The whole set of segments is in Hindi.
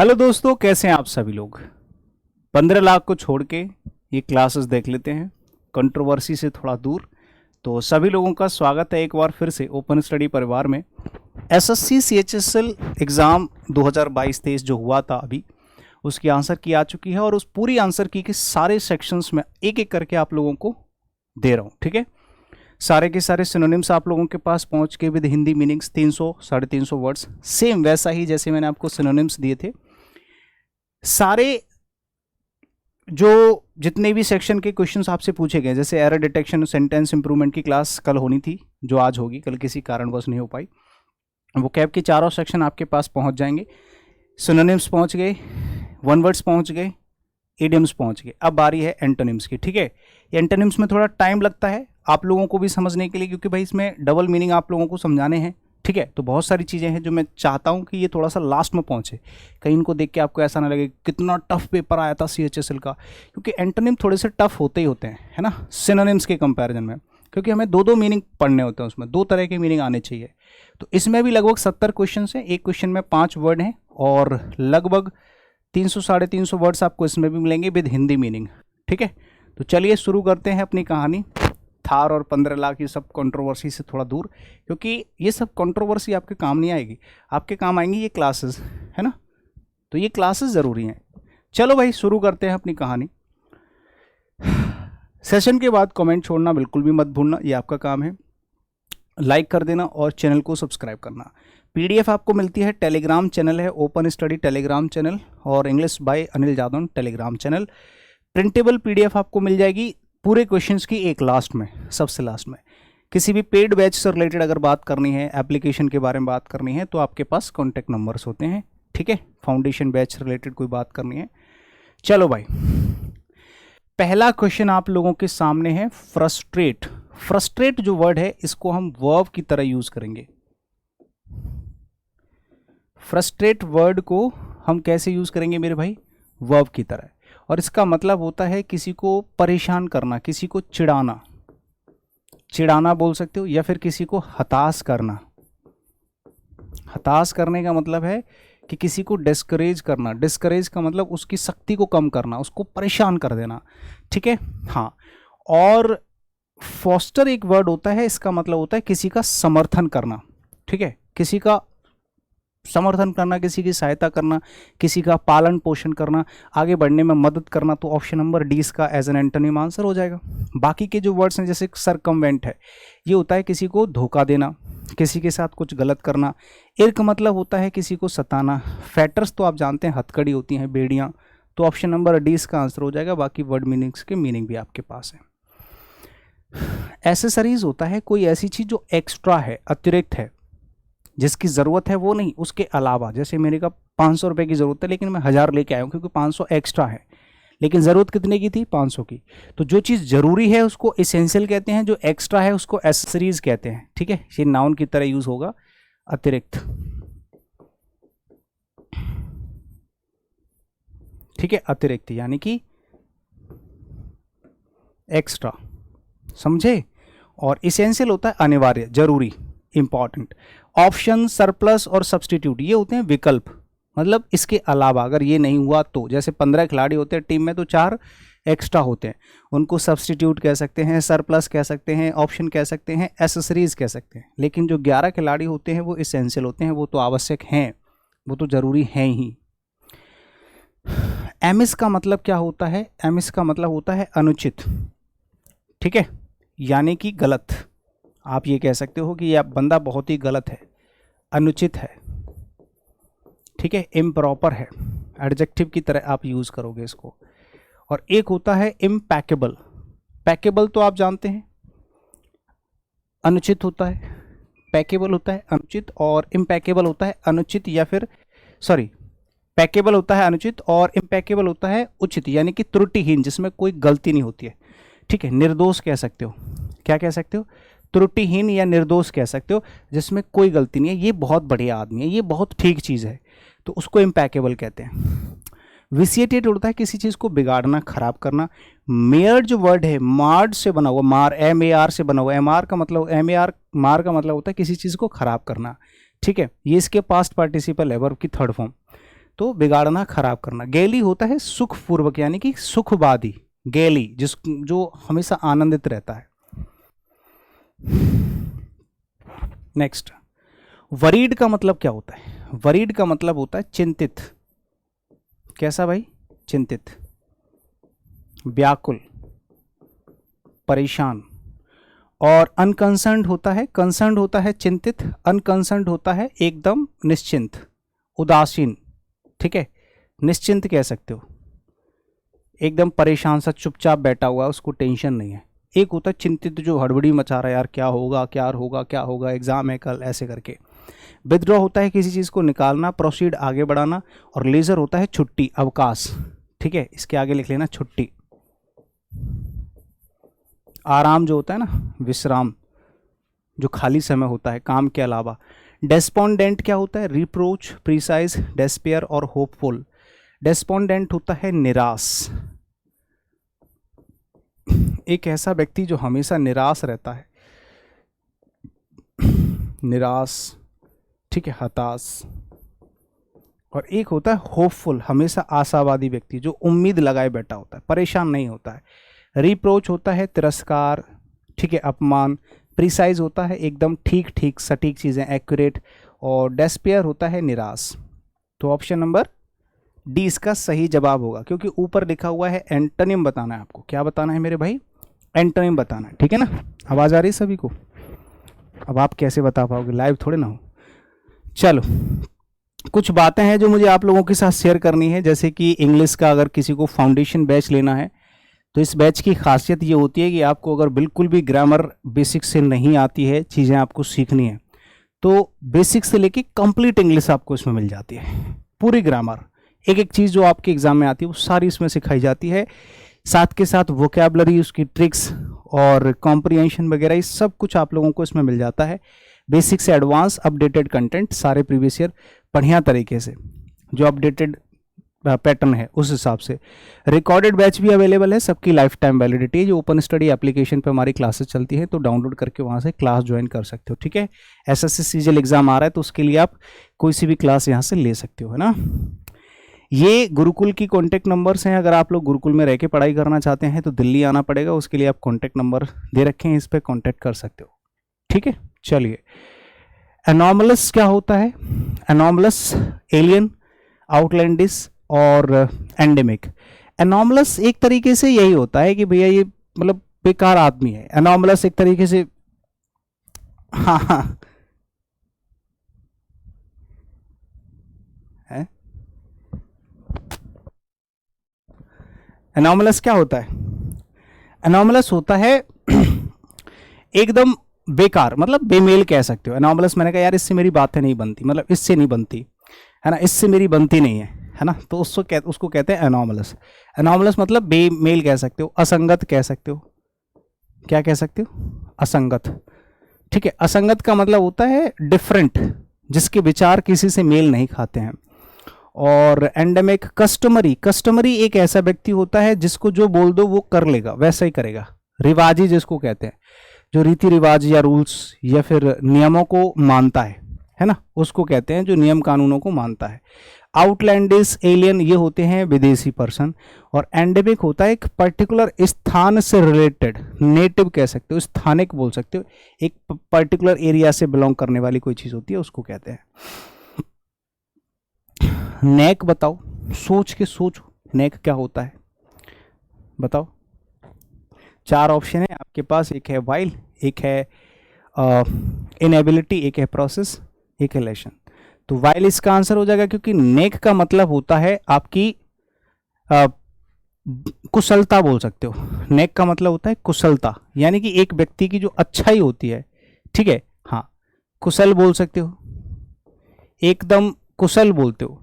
हेलो दोस्तों, कैसे हैं आप सभी लोग। 15 लाख को छोड़ के ये क्लासेस देख लेते हैं, कंट्रोवर्सी से थोड़ा दूर। तो सभी लोगों का स्वागत है एक बार फिर से ओपन स्टडी परिवार में। एसएससी सीएचएसएल एग्ज़ाम 2022-23 जो हुआ था अभी, उसकी आंसर की आ चुकी है और उस पूरी आंसर की के सारे सेक्शंस में एक एक करके आप लोगों को दे रहा हूँ। ठीक है, सारे के सारे सिनोनिम्स आप लोगों के पास पहुंच के with Hindi meanings 300 350 words, same वैसा ही जैसे मैंने आपको सिनोनिम्स दिए थे। सारे जो जितने भी सेक्शन के क्वेश्चंस आपसे पूछे गए, जैसे एरर डिटेक्शन, सेंटेंस इंप्रूवमेंट की क्लास कल होनी थी जो आज होगी, कल किसी कारणवश नहीं हो पाई। वो कैब के चारों सेक्शन आपके पास पहुंच जाएंगे। सिनोनिम्स पहुंच गए, वन वर्ड्स पहुंच गए, इडियम्स पहुंच गए। अब बारी है एंटोनिम्स की। ठीक है, एंटोनिम्स में थोड़ा टाइम लगता है आप लोगों को भी समझने के लिए, क्योंकि भाई इसमें डबल मीनिंग आप लोगों को समझाने हैं। ठीक है, तो बहुत सारी चीज़ें हैं जो मैं चाहता हूं कि ये थोड़ा सा लास्ट में पहुंचे, कहीं इनको देख के आपको ऐसा ना लगे कितना टफ पेपर आया था सीएचएसएल का, क्योंकि एंटोनिम थोड़े से टफ होते ही होते हैं, है ना, सिनोनिम्स के कंपैरिजन में, क्योंकि हमें दो दो मीनिंग पढ़ने होते हैं, उसमें दो तरह के मीनिंग आने चाहिए। तो इसमें भी लगभग 70 क्वेश्चन हैं, एक क्वेश्चन में 5 वर्ड हैं और लगभग 300 350 वर्ड्स आपको इसमें भी मिलेंगे विद हिंदी मीनिंग। ठीक है, तो चलिए शुरू करते हैं अपनी कहानी। थार और 15 लाख, ये सब कंट्रोवर्सी से थोड़ा दूर, क्योंकि ये सब कंट्रोवर्सी आपके काम नहीं आएगी, आपके काम आएंगी ये क्लासेस, है ना। तो ये क्लासेस ज़रूरी हैं। चलो भाई शुरू करते हैं अपनी कहानी। सेशन के बाद कमेंट छोड़ना बिल्कुल भी मत भूलना, ये आपका काम है। लाइक कर देना और चैनल को सब्सक्राइब करना। पीडीएफ आपको मिलती है, टेलीग्राम चैनल है ओपन स्टडी टेलीग्राम चैनल, और English by Anil Jadhav Telegram channel. Printable PDF आपको मिल जाएगी पूरे क्वेश्चंस की एक लास्ट में, सबसे लास्ट में। किसी भी पेड बैच से रिलेटेड अगर बात करनी है, एप्लीकेशन के बारे में बात करनी है, तो आपके पास कॉन्टैक्ट नंबर्स होते हैं। ठीक है, फाउंडेशन बैच से रिलेटेड कोई बात करनी है। चलो भाई, पहला क्वेश्चन आप लोगों के सामने है फ्रस्ट्रेट। फ्रस्ट्रेट जो वर्ड है, इसको हम वर्ब की तरह यूज करेंगे। फ्रस्ट्रेट वर्ड को हम कैसे यूज करेंगे मेरे भाई? वर्ब की तरह। और इसका मतलब होता है किसी को परेशान करना, किसी को चिढ़ाना, चिढ़ाना बोल सकते हो, या फिर किसी को हताश करना। हताश करने का मतलब है कि किसी को डिस्करेज करना। डिस्करेज का मतलब उसकी शक्ति को कम करना, उसको परेशान कर देना। ठीक है, हाँ। और फॉस्टर एक वर्ड होता है, इसका मतलब होता है किसी का समर्थन करना। ठीक है, किसी का समर्थन करना, किसी की सहायता करना, किसी का पालन पोषण करना, आगे बढ़ने में मदद करना। तो ऑप्शन नंबर डी इसका एज एन एंटोनिम आंसर हो जाएगा। बाकी के जो वर्ड्स हैं, जैसे सरकमवेंट है, ये होता है किसी को धोखा देना, किसी के साथ कुछ गलत करना। इर्क मतलब होता है किसी को सताना। फैटर्स तो आप जानते हैं हथकड़ी होती हैं, बेड़ियाँ। तो ऑप्शन नंबर डी इसका आंसर हो जाएगा। बाकी वर्ड मीनिंग्स के मीनिंग भी आपके पास है। एसेसरीज होता है कोई ऐसी चीज़ जो एक्स्ट्रा है, अतिरिक्त है, जिसकी ज़रूरत है वो नहीं, उसके अलावा। जैसे मेरे का 500 रुपये की ज़रूरत है, लेकिन मैं 1000 लेके आया हूँ क्योंकि 500 एक्स्ट्रा है, लेकिन ज़रूरत कितने की थी? 500 की। तो जो चीज़ ज़रूरी है उसको एसेंशियल कहते हैं, जो एक्स्ट्रा है उसको एसेसरीज कहते हैं। ठीक है, ये नाउन की तरह यूज़ होगा, अतिरिक्त। ठीक है, अतिरिक्त यानी कि एक्स्ट्रा, समझे। और एसेंशियल होता है अनिवार्य, जरूरी, इंपॉर्टेंट। ऑप्शन, सरप्लस और सब्सटीट्यूट ये होते हैं विकल्प, मतलब इसके अलावा अगर ये नहीं हुआ तो। जैसे 15 खिलाड़ी होते हैं टीम में, तो 4 एक्स्ट्रा होते हैं, उनको सब्सटीट्यूट कह सकते हैं, सरप्लस कह सकते हैं, ऑप्शन कह सकते हैं, एसेसरीज कह सकते हैं। लेकिन जो 11 खिलाड़ी होते हैं वो एसेंशियल होते हैं, वो तो आवश्यक हैं, वो तो जरूरी हैं ही। एमिस का मतलब क्या होता है? एमिस का मतलब होता है अनुचित। ठीक है, यानी कि गलत। आप ये कह सकते हो कि यह बंदा बहुत ही गलत है, अनुचित है। ठीक है, इम्प्रॉपर है, एडजेक्टिव की तरह आप यूज़ करोगे इसको। और एक होता है इम्पैकेबल। पैकेबल तो आप जानते हैं, अनुचित होता है। पैकेबल होता है अनुचित, और इम्पैकेबल होता है अनुचित, या फिर सॉरी, पैकेबल होता है अनुचित और इम्पैकेबल होता है उचित, यानी कि त्रुटिहीन, जिसमें कोई गलती नहीं होती है। ठीक है, निर्दोष कह सकते हो। क्या कह सकते हो? त्रुटिहीन या निर्दोष कह सकते हो, जिसमें कोई गलती नहीं है, ये बहुत बढ़िया आदमी है, ये बहुत ठीक चीज़ है, तो उसको इम्पैकेबल कहते हैं। विसिएटेड होता है किसी चीज़ को बिगाड़ना, खराब करना। मेयर जो वर्ड है, मार्ड से बना हुआ, मार, MAR से बना हुआ। MAR का मतलब, मार का मतलब होता है किसी चीज़ को खराब करना। ठीक है, ये इसके पास्ट पार्टिसिपल है, वर्ब की थर्ड फॉर्म। तो बिगाड़ना, खराब करना। गैली होता है सुखपूर्वक, यानी कि सुखवादी, गैली जो हमेशा आनंदित रहता है। नेक्स्ट, वरीड का मतलब क्या होता है? वरीड का मतलब होता है चिंतित। कैसा भाई? चिंतित, व्याकुल, परेशान। और अनकंसर्न्ड होता है, कंसर्न्ड होता है चिंतित, अनकंसर्न्ड होता है एकदम निश्चिंत, उदासीन। ठीक है, निश्चिंत कह सकते हो, एकदम परेशान सा चुपचाप बैठा हुआ है, उसको टेंशन नहीं है। एक होता है चिंतित जो हड़बड़ी मचा रहा है, यार क्या होगा क्या होगा क्या होगा, एग्जाम है कल, ऐसे करके। विथड्रॉ होता है किसी चीज़ को निकालना, प्रोसीड आगे बढ़ाना। और लेजर होता है छुट्टी, अवकाश। ठीक है, इसके आगे लिख लेना छुट्टी। आराम जो होता है ना, विश्राम, जो खाली समय होता है काम के अलावा। डेस्पोंडेंट क्या होता है? रिप्रोच, प्रिसाइज, डेस्पेयर और होपफुल। डेस्पोंडेंट होता है निराश, एक ऐसा व्यक्ति जो हमेशा निराश रहता है, निराश। ठीक है, हताश। और एक होता है होपफुल, हमेशा आशावादी व्यक्ति जो उम्मीद लगाए बैठा होता है, परेशान नहीं होता है। रिप्रोच होता है तिरस्कार, ठीक है, अपमान। प्रिसाइज होता है एकदम ठीक ठीक सटीक चीज़ें, एक्यूरेट। और डेस्पेयर होता है निराश। तो ऑप्शन नंबर डी इसका सही जवाब होगा, क्योंकि ऊपर लिखा हुआ है एंटोनिम बताना है आपको। क्या बताना है मेरे भाई? एंटोनिम बताना है। ठीक है ना? आवाज़ आ रही है सभी को? अब आप कैसे बता पाओगे, लाइव थोड़े ना हो। चलो, कुछ बातें हैं जो मुझे आप लोगों के साथ शेयर करनी है। जैसे कि इंग्लिश का अगर किसी को फाउंडेशन बैच लेना है, तो इस बैच की खासियत ये होती है कि आपको अगर बिल्कुल भी ग्रामर बेसिक से नहीं आती है, चीज़ें आपको सीखनी है, तो बेसिक से लेके कंप्लीट इंग्लिश आपको इसमें मिल जाती है। पूरी ग्रामर, एक एक चीज़ जो आपके एग्जाम में आती है वो सारी इसमें सिखाई जाती है। साथ के साथ वोकैबलरी, उसकी ट्रिक्स और कॉम्प्रिहेंशन वगैरह, ये सब कुछ आप लोगों को इसमें मिल जाता है। बेसिक से एडवांस अपडेटेड कंटेंट, सारे प्रीवियस ईयर बढ़िया तरीके से, जो अपडेटेड पैटर्न है उस हिसाब से। रिकॉर्डेड बैच भी अवेलेबल है, सबकी लाइफ टाइम वैलिडिटी। जो ओपन स्टडी एप्लीकेशन पे हमारी क्लासेस चलती है, तो डाउनलोड करके वहाँ से क्लास ज्वाइन कर सकते हो। ठीक है, एसएससी सीजीएल एग्जाम आ रहा है, तो उसके लिए आप कोई सी भी क्लास यहाँ से ले सकते हो, है ना। ये गुरुकुल की कॉन्टैक्ट नंबर्स हैं। अगर आप लोग गुरुकुल में रह के पढ़ाई करना चाहते हैं तो दिल्ली आना पड़ेगा, उसके लिए आप कॉन्टैक्ट नंबर दे रखे हैं, इस पर कॉन्टैक्ट कर सकते हो। ठीक है, चलिए। एनॉमलस क्या होता है? एनॉमलस एलियन, आउटलैंडिश और एंडेमिक। एनॉमलस एक तरीके से यही होता है कि भैया ये मतलब बेकार आदमी है। एनॉमलस एक तरीके से, हाँ हाँ है। एनॉमलस क्या होता है? एनॉमलस होता है एकदम बेकार, मतलब बेमेल कह सकते हो। एनॉमलस, मैंने कहा यार इससे मेरी बातें नहीं बनती, मतलब इससे नहीं बनती है ना, इससे मेरी बनती नहीं है ना, तो उसको कहते हैं एनॉमलस। एनॉमलस मतलब बेमेल कह सकते हो, असंगत कह सकते हो। क्या कह सकते हो? असंगत। ठीक है, असंगत का मतलब होता है डिफरेंट, जिसके विचार किसी से मेल नहीं खाते हैं। और एंडेमिक, कस्टमरी। कस्टमरी एक ऐसा व्यक्ति होता है जिसको जो बोल दो वो कर लेगा, वैसा ही करेगा। रिवाजी जिसको कहते हैं, जो रीति रिवाज या रूल्स या फिर नियमों को मानता है ना, उसको कहते हैं जो नियम कानूनों को मानता है। आउटलैंडिश, एलियन, ये होते हैं विदेशी पर्सन। और एंडेमिक होता है एक पर्टिकुलर स्थान से रिलेटेड, नेटिव कह सकते हो, स्थानिक बोल सकते हो, एक पर्टिकुलर एरिया से बिलोंग करने वाली कोई चीज़ होती है, उसको कहते हैं। नेक बताओ, सोच के सोचो, नेक क्या होता है बताओ। 4 ऑप्शन है आपके पास, एक है वाइल, एक है इनएबिलिटी, एक है प्रोसेस, एक है लेशन। तो वाइल इसका आंसर हो जाएगा, क्योंकि नेक का मतलब होता है आपकी कुशलता बोल सकते हो। नेक का मतलब होता है कुशलता, यानी कि एक व्यक्ति की जो अच्छाई होती है। ठीक है, हाँ, कुशल बोल सकते हो, एकदम कुशल बोलते हो,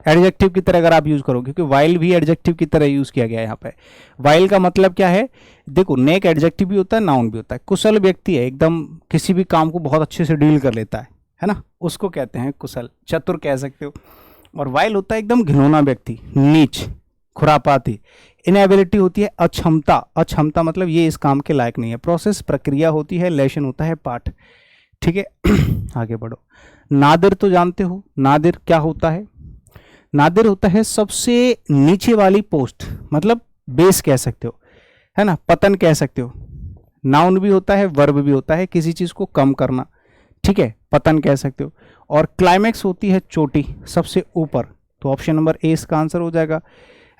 एडजेक्टिव की तरह अगर आप यूज करो, क्योंकि वाइल भी एडजेक्टिव की तरह यूज किया गया है यहाँ पे। वाइल का मतलब क्या है? देखो, नेक एडजेक्टिव भी होता है, नाउन भी होता है। कुशल व्यक्ति है, एकदम किसी भी काम को बहुत अच्छे से डील कर लेता है ना, उसको कहते हैं कुशल, चतुर कह सकते हो। और वाइल होता है एकदम घिनौना व्यक्ति, नीच, खुरापाती। इनएबिलिटी होती है अक्षमता, अक्षमता मतलब ये इस काम के लायक नहीं है। प्रोसेस प्रक्रिया होती है, लेशन होता है पाठ। ठीक है, आगे बढ़ो। नादिर तो जानते हो, नादिर क्या होता है? नादिर होता है सबसे नीचे वाली पोस्ट, मतलब बेस कह सकते हो, है ना, पतन कह सकते हो। नाउन भी होता है, वर्ब भी होता है, किसी चीज को कम करना, ठीक है, पतन कह सकते हो। और क्लाइमैक्स होती है चोटी, सबसे ऊपर, तो ऑप्शन नंबर ए इसका आंसर हो जाएगा,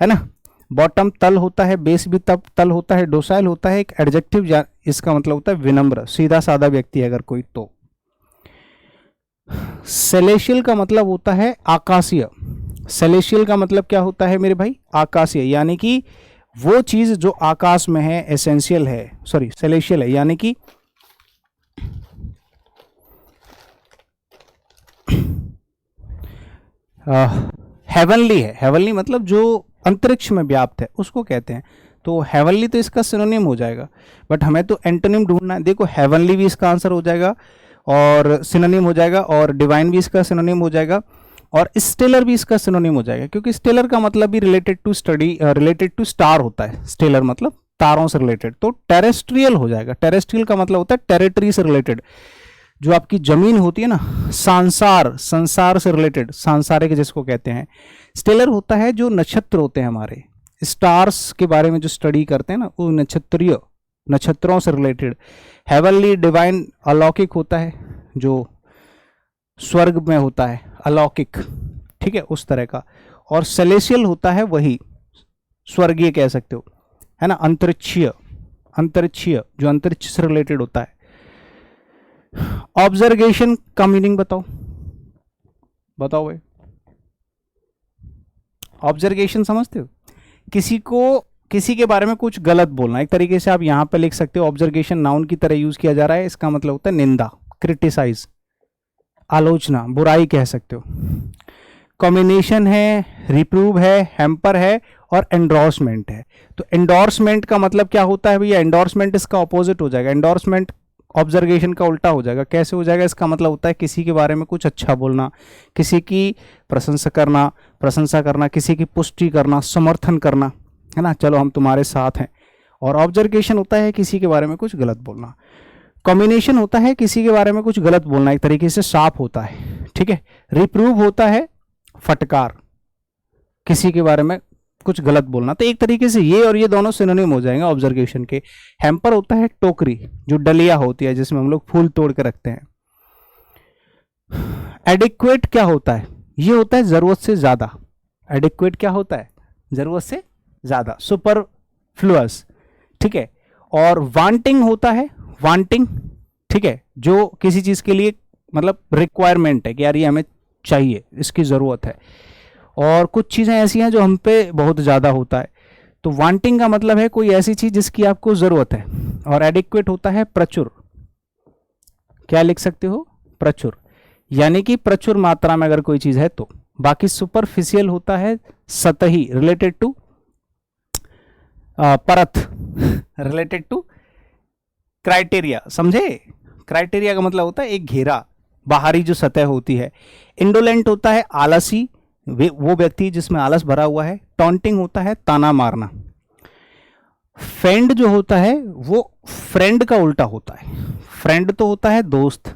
है ना। बॉटम तल होता है, बेस भी तब तल होता है, डोसाइल होता है एक एडजेक्टिव, इसका मतलब होता है विनम्र, सीधा साधा व्यक्ति अगर कोई तो। सेलेशियल का मतलब होता है आकाशीय। सेलेशियल का मतलब क्या होता है मेरे भाई? आकाशीय, यानी कि वो चीज जो आकाश में है, एसेंशियल है, सॉरी सेलेशियल है, यानी कि हेवनली है। हेवनली मतलब जो अंतरिक्ष में व्याप्त है उसको कहते हैं। तो हेवनली तो इसका सिनोनिम हो जाएगा, बट हमें तो एंटोनिम ढूंढना है। देखो हेवनली भी इसका आंसर हो जाएगा और सिनोनिम हो जाएगा, और डिवाइन भी इसका सिनोनिम हो जाएगा, और स्टेलर भी इसका सिनोनिम हो जाएगा, क्योंकि स्टेलर का मतलब भी related to study, related to star होता है। स्टेलर मतलब तारों से रिलेटेड। तो टेरेस्ट्रियल हो जाएगा। टेरेस्ट्रियल का मतलब होता है टेरिटरी से रिलेटेड, जो आपकी जमीन होती है ना, सांसार, संसार से रिलेटेड, सांसारिक जिसको कहते हैं। स्टेलर होता है जो नक्षत्र होते हैं हमारे, स्टार्स के बारे में जो स्टडी करते हैं ना, वो नक्षत्रीय, नक्षत्रों से रिलेटेड। हेवनली डिवाइन अलौकिक होता है, जो स्वर्ग में होता है, अलौकिक, ठीक है, उस तरह का। और सेलेशियल होता है वही स्वर्गीय कह सकते हो, है ना, अंतरिक्षीय, अंतरिक्षीय जो अंतरिक्ष से रिलेटेड होता है। ऑब्जर्वेशन का मीनिंग बताओ, बताओ भाई। ऑब्जर्वेशन समझते हो? किसी को, किसी के बारे में कुछ गलत बोलना। एक तरीके से आप यहां पे लिख सकते हो, ऑब्जर्वेशन नाउन की तरह यूज किया जा रहा है, इसका मतलब होता है निंदा, क्रिटिसाइज, आलोचना, बुराई कह सकते हो। कॉम्बिनेशन है, रिप्रूव है, हैम्पर है, और एंडोर्समेंट है। तो एंडोर्समेंट का मतलब क्या होता है भैया? एंडोर्समेंट इसका ऑपोजिट हो जाएगा। एंडोर्समेंट ऑब्जर्वेशन का उल्टा हो जाएगा। कैसे हो जाएगा? इसका मतलब होता है किसी के बारे में कुछ अच्छा बोलना, किसी की प्रशंसा करना, किसी की पुष्टि करना, समर्थन करना, है ना, चलो हम तुम्हारे साथ हैं। और ऑब्जर्वेशन होता है किसी के बारे में कुछ गलत बोलना। कॉम्बिनेशन होता है किसी के बारे में कुछ गलत बोलना, एक तरीके से साफ होता है, ठीक है। रिप्रूव होता है फटकार, किसी के बारे में कुछ गलत बोलना। तो एक तरीके से ये और ये दोनों सिनोनिम हो जाएंगे ऑब्जर्वेशन के। हैम्पर होता है टोकरी, जो डलिया होती है जिसमें हम लोग फूल तोड़ के रखते हैं। एडिक्वेट क्या होता है? ये होता है जरूरत से ज्यादा। एडिक्वेट क्या होता है? जरूरत से ज्यादा, सुपरफ्लुअस, ठीक है। और वांटिंग होता है, वांटिंग, ठीक है, जो किसी चीज के लिए मतलब रिक्वायरमेंट है कि यार ये हमें चाहिए, इसकी जरूरत है। और कुछ चीजें ऐसी हैं जो हम पे बहुत ज्यादा होता है। तो वांटिंग का मतलब है कोई ऐसी चीज जिसकी आपको जरूरत है। और एडिक्वेट होता है प्रचुर। क्या लिख सकते हो? प्रचुर, यानी कि प्रचुर मात्रा में अगर कोई चीज है तो। बाकी सुपरफिशियल होता है सतही, रिलेटेड टू परत, रिलेटेड टू क्राइटेरिया, समझे? क्राइटेरिया का मतलब होता है एक घेरा, बाहरी जो सतह होती है। इंडोलेंट होता है आलसी, वो व्यक्ति जिसमें आलस भरा हुआ है। टॉन्टिंग होता है ताना मारना। फ्रेंड जो होता है वो फ्रेंड का उल्टा होता है। फ्रेंड तो होता है दोस्त,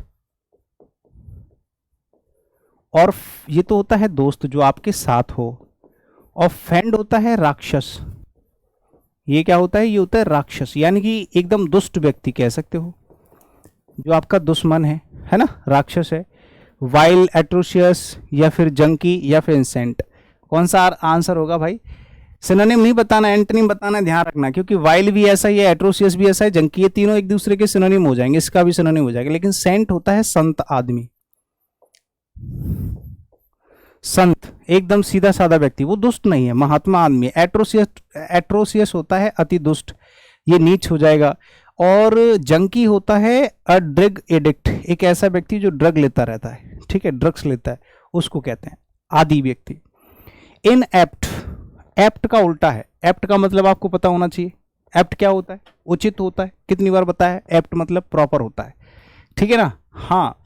और ये तो होता है दोस्त जो आपके साथ हो। और फ्रेंड होता है राक्षस। ये क्या होता है? ये होता है राक्षस, यानी कि एकदम दुष्ट व्यक्ति कह सकते हो, जो आपका दुश्मन है ना, राक्षस है। वाइल, एट्रोशियस, या फिर जंकी, या फिर इंसेंट। कौन सा आंसर होगा भाई? सिनोनिम नहीं बताना, एंटोनिम बताना, ध्यान रखना, क्योंकि वाइल भी ऐसा ही है, एट्रोशियस भी ऐसा है, जंकी, ये तीनों एक दूसरे के सिनोनिम हो जाएंगे, इसका भी सिनोनिम हो जाएगा। लेकिन सेंट होता है संत आदमी, संत एकदम सीधा साधा व्यक्ति, वो दुष्ट नहीं है, महात्मा आदमी है। एट्रोशियस होता है अति दुष्ट, ये नीच हो जाएगा। और जंकी होता है अ ड्रग एडिक्ट, एक ऐसा व्यक्ति जो ड्रग लेता रहता है, ठीक है, ड्रग्स लेता है, उसको कहते हैं आदि व्यक्ति। इनएप्ट, एप्ट का उल्टा है। एप्ट का मतलब आपको पता होना चाहिए। एप्ट क्या होता है? उचित होता है। कितनी बार बताया? एप्ट मतलब प्रॉपर होता है, ठीक है ना। हाँ,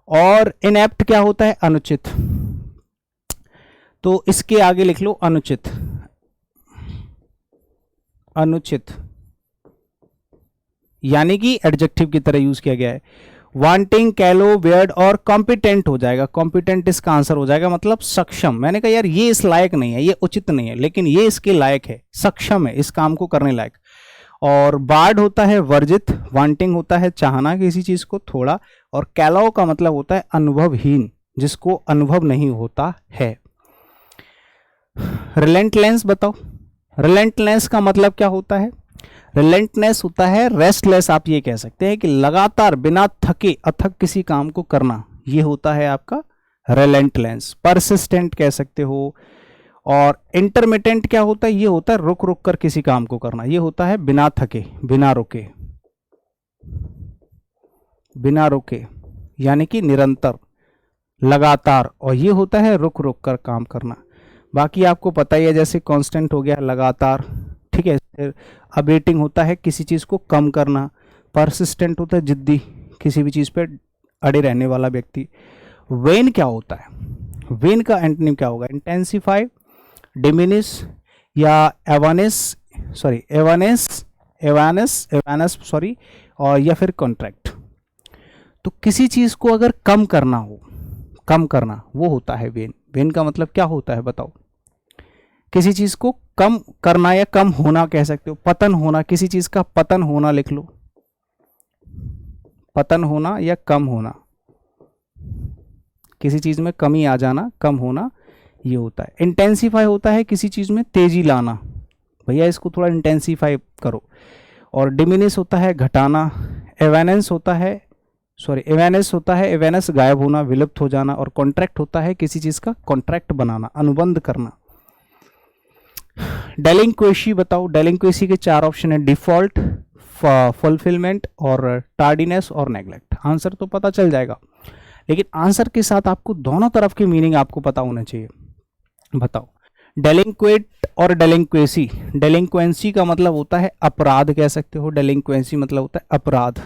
और इनएप्ट क्या होता है? अनुचित। तो इसके आगे लिख लो अनुचित, अनुचित, यानी कि एडजेक्टिव की तरह यूज किया गया है। वांटिंग, कैलो, वियर्ड और कॉम्पिटेंट हो जाएगा। कॉम्पिटेंट इसका आंसर हो जाएगा, मतलब सक्षम। मैंने कहा यार ये इस लायक नहीं है, ये उचित नहीं है, लेकिन ये इसके लायक है, सक्षम है इस काम को करने लायक। और बार्ड होता है वर्जित, वांटिंग होता है चाहना किसी चीज को थोड़ा, और कैलो का मतलब होता है अनुभवहीन, जिसको अनुभव नहीं होता है। रिलेंटलेस बताओ, रिलेंटलेस का मतलब क्या होता है? रिलेंटनेस होता है रेस्टलेस, आप ये कह सकते हैं कि लगातार बिना थके अथक किसी काम को करना, ये होता है आपका रिलेंटलेस। परसिस्टेंट कह सकते हो। और इंटरमिटेंट क्या होता है? ये होता है रुक रुक कर किसी काम को करना, ये होता है बिना थके, बिना रुके, बिना रुके यानी कि निरंतर, लगातार, और ये होता है रुक रुक कर काम करना। बाकी आपको पता ही है, जैसे कांस्टेंट हो गया लगातार, ठीक है। फिर अबेटिंग होता है किसी चीज़ को कम करना, परसिस्टेंट होता है जिद्दी, किसी भी चीज़ पे अड़े रहने वाला व्यक्ति। वेन क्या होता है? वेन का एंटोनिम क्या होगा? इंटेंसिफाई, डिमिनिश या एवानेस, सॉरी एवानस सॉरी, और या फिर कॉन्ट्रैक्ट। तो किसी चीज़ को अगर कम करना हो, कम करना, वो होता है वेन। वेन का मतलब क्या होता है बताओ? किसी चीज को कम करना या कम होना कह सकते हो। पतन होना, किसी चीज का पतन होना लिख लो, पतन होना या कम होना, किसी चीज में कमी आ जाना, कम होना, ये होता है। इंटेंसिफाई होता है किसी चीज में तेजी लाना, भैया इसको थोड़ा इंटेंसिफाई करो। और डिमिनिश होता है घटाना। एवेनेंस होता है, सॉरी एवेनेस होता है, एवेनेस गायब होना, विलुप्त हो जाना। और कॉन्ट्रैक्ट होता है किसी चीज का कॉन्ट्रैक्ट बनाना, अनुबंध करना। डेलिंक्वेसी बताओ। डेलिंक्वेसी के 4 ऑप्शन है, डिफॉल्ट, फुलफिलमेंट और टार्डीनेस और नेग्लेक्ट। आंसर तो पता चल जाएगा, लेकिन आंसर के साथ आपको दोनों तरफ की मीनिंग आपको पता होना चाहिए। बताओ, डेलिंक्वेट और डेलिंक्वेसी। डेलिंक्वेंसी का मतलब होता है अपराध कह सकते हो, डेलिंक्वेंसी मतलब होता है अपराध,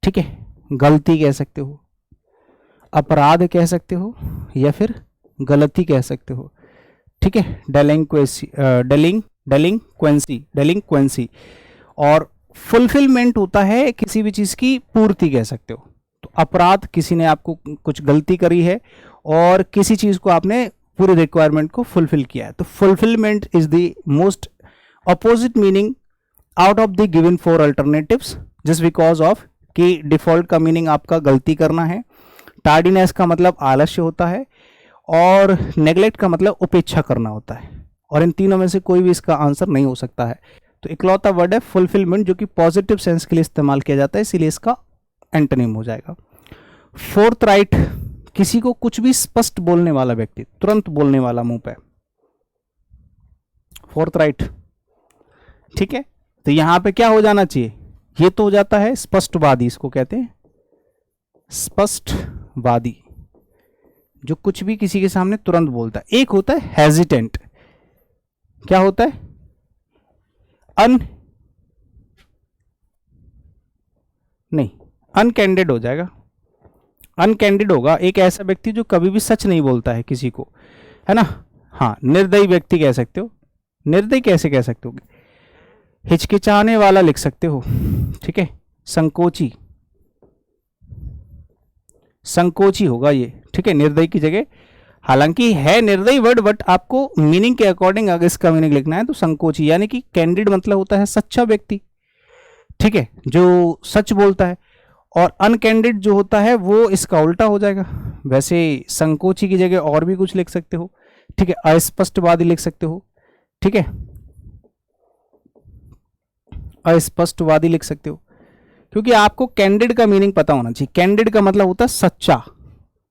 ठीक है, गलती कह सकते हो, अपराध कह सकते हो, या फिर गलती कह सकते हो, ठीक है। डेलिंक्वेंसी, डेलिंक्वेंसी। और फुलफिलमेंट होता है किसी भी चीज की पूर्ति कह सकते हो। तो अपराध, किसी ने आपको कुछ गलती करी है और किसी चीज को आपने पूरी रिक्वायरमेंट को फुलफिल किया है, तो fulfilment is the most opposite meaning out of the given 4 alternatives, just because of कि डिफॉल्ट का मीनिंग आपका गलती करना है, टार्डीनेस का मतलब आलस्य होता है, और नेग्लेक्ट का मतलब उपेक्षा करना होता है। और इन तीनों में से कोई भी इसका आंसर नहीं हो सकता है। तो इकलौता वर्ड है फुलफिलमेंट, जो कि पॉजिटिव सेंस के लिए इस्तेमाल किया जाता है, इसीलिए इसका एंटोनिम हो जाएगा। फोर्थ राइट, किसी को कुछ भी स्पष्ट बोलने वाला व्यक्ति, तुरंत बोलने वाला मुंह पे, फोर्थ राइट, ठीक है। तो यहां पे क्या हो जाना चाहिए? ये तो हो जाता है स्पष्टवादी, इसको कहते हैं स्पष्टवादी, जो कुछ भी किसी के सामने तुरंत बोलता है। एक होता है हेजिटेंट, क्या होता है? अनकैंडिड हो जाएगा, अनकैंडिड होगा। एक ऐसा व्यक्ति जो कभी भी सच नहीं बोलता है किसी को, है ना। हाँ, निर्दयी व्यक्ति कह सकते हो। निर्दयी कैसे कह सकते हो? हिचकिचाने वाला लिख सकते हो, ठीक है। संकोची, संकोची होगा ये, ठीक है, निर्दयी की जगह। हालांकि है निर्दयी वर्ड, बट आपको मीनिंग के अकॉर्डिंग अगर इसका मीनिंग लिखना है तो संकोची, यानी कि कैंडिड मतलब होता है सच्चा व्यक्ति, ठीक है, जो सच बोलता है। और अनकैंडिड जो होता है वो इसका उल्टा हो जाएगा। वैसे संकोची की जगह और भी कुछ लिख सकते हो, ठीक है, अस्पष्टवादी लिख सकते हो, ठीक है, अस्पष्टवादी लिख सकते हो, क्योंकि आपको कैंडिड का मीनिंग पता होना चाहिए। कैंडिड का मतलब होता है सच्चा,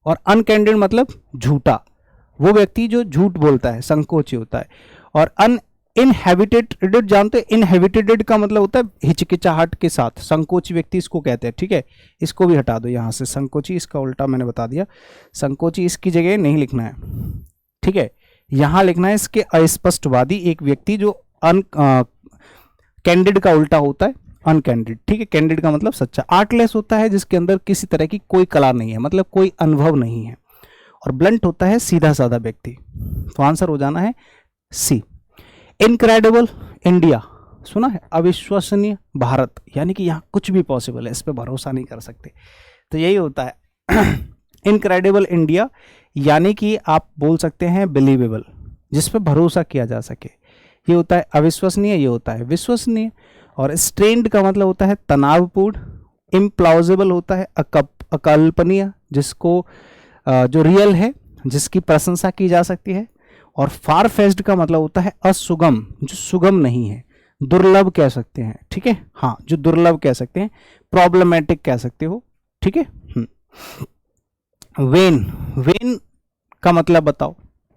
और अनकैंडिड मतलब झूठा, वो व्यक्ति जो झूठ बोलता है, संकोची होता है। और इनहेबिटेटेड जानते हैं? इनहेबिटेटेड का मतलब होता है हिचकिचाहट के साथ, संकोची व्यक्ति इसको कहते हैं, ठीक है। इसको भी हटा दो यहां से, संकोची इसका उल्टा मैंने बता दिया। संकोची इसकी जगह नहीं लिखना है, ठीक है, यहां लिखना है इसके अस्पष्टवादी, एक व्यक्ति जो कैंडिड का उल्टा होता है अनकैंडिड, ठीक है। कैंडिड का मतलब सच्चा। आर्टलेस होता है जिसके अंदर किसी तरह की कोई कला नहीं है, मतलब कोई अनुभव नहीं है। और ब्लंट होता है सीधा साधा व्यक्ति। तो आंसर हो जाना है सी। इनक्रेडिबल, इंडिया, सुना है? अविश्वसनीय भारत, यानी कि यहाँ कुछ भी पॉसिबल है, इस पर भरोसा नहीं कर सकते, तो यही होता है। इनक्रेडिबल इंडिया, यानी कि आप बोल सकते हैं बिलीवेबल, जिस पर भरोसा किया जा सके, ये होता है अविश्वसनीय, ये होता है विश्वसनीय। और स्ट्रेन्ड का मतलब होता है तनावपूर्ण। इम्प्लॉजिबल होता है अकल्पनीय, जिसको जो रियल है, जिसकी प्रशंसा की जा सकती है। और फार फेस्ड का मतलब होता है असुगम, जो सुगम नहीं है, दुर्लभ कह सकते हैं, ठीक है, हाँ, जो दुर्लभ कह सकते हैं, प्रॉब्लमेटिक कह सकते हो, ठीक है। वेन, वेन का मतलब बताओ,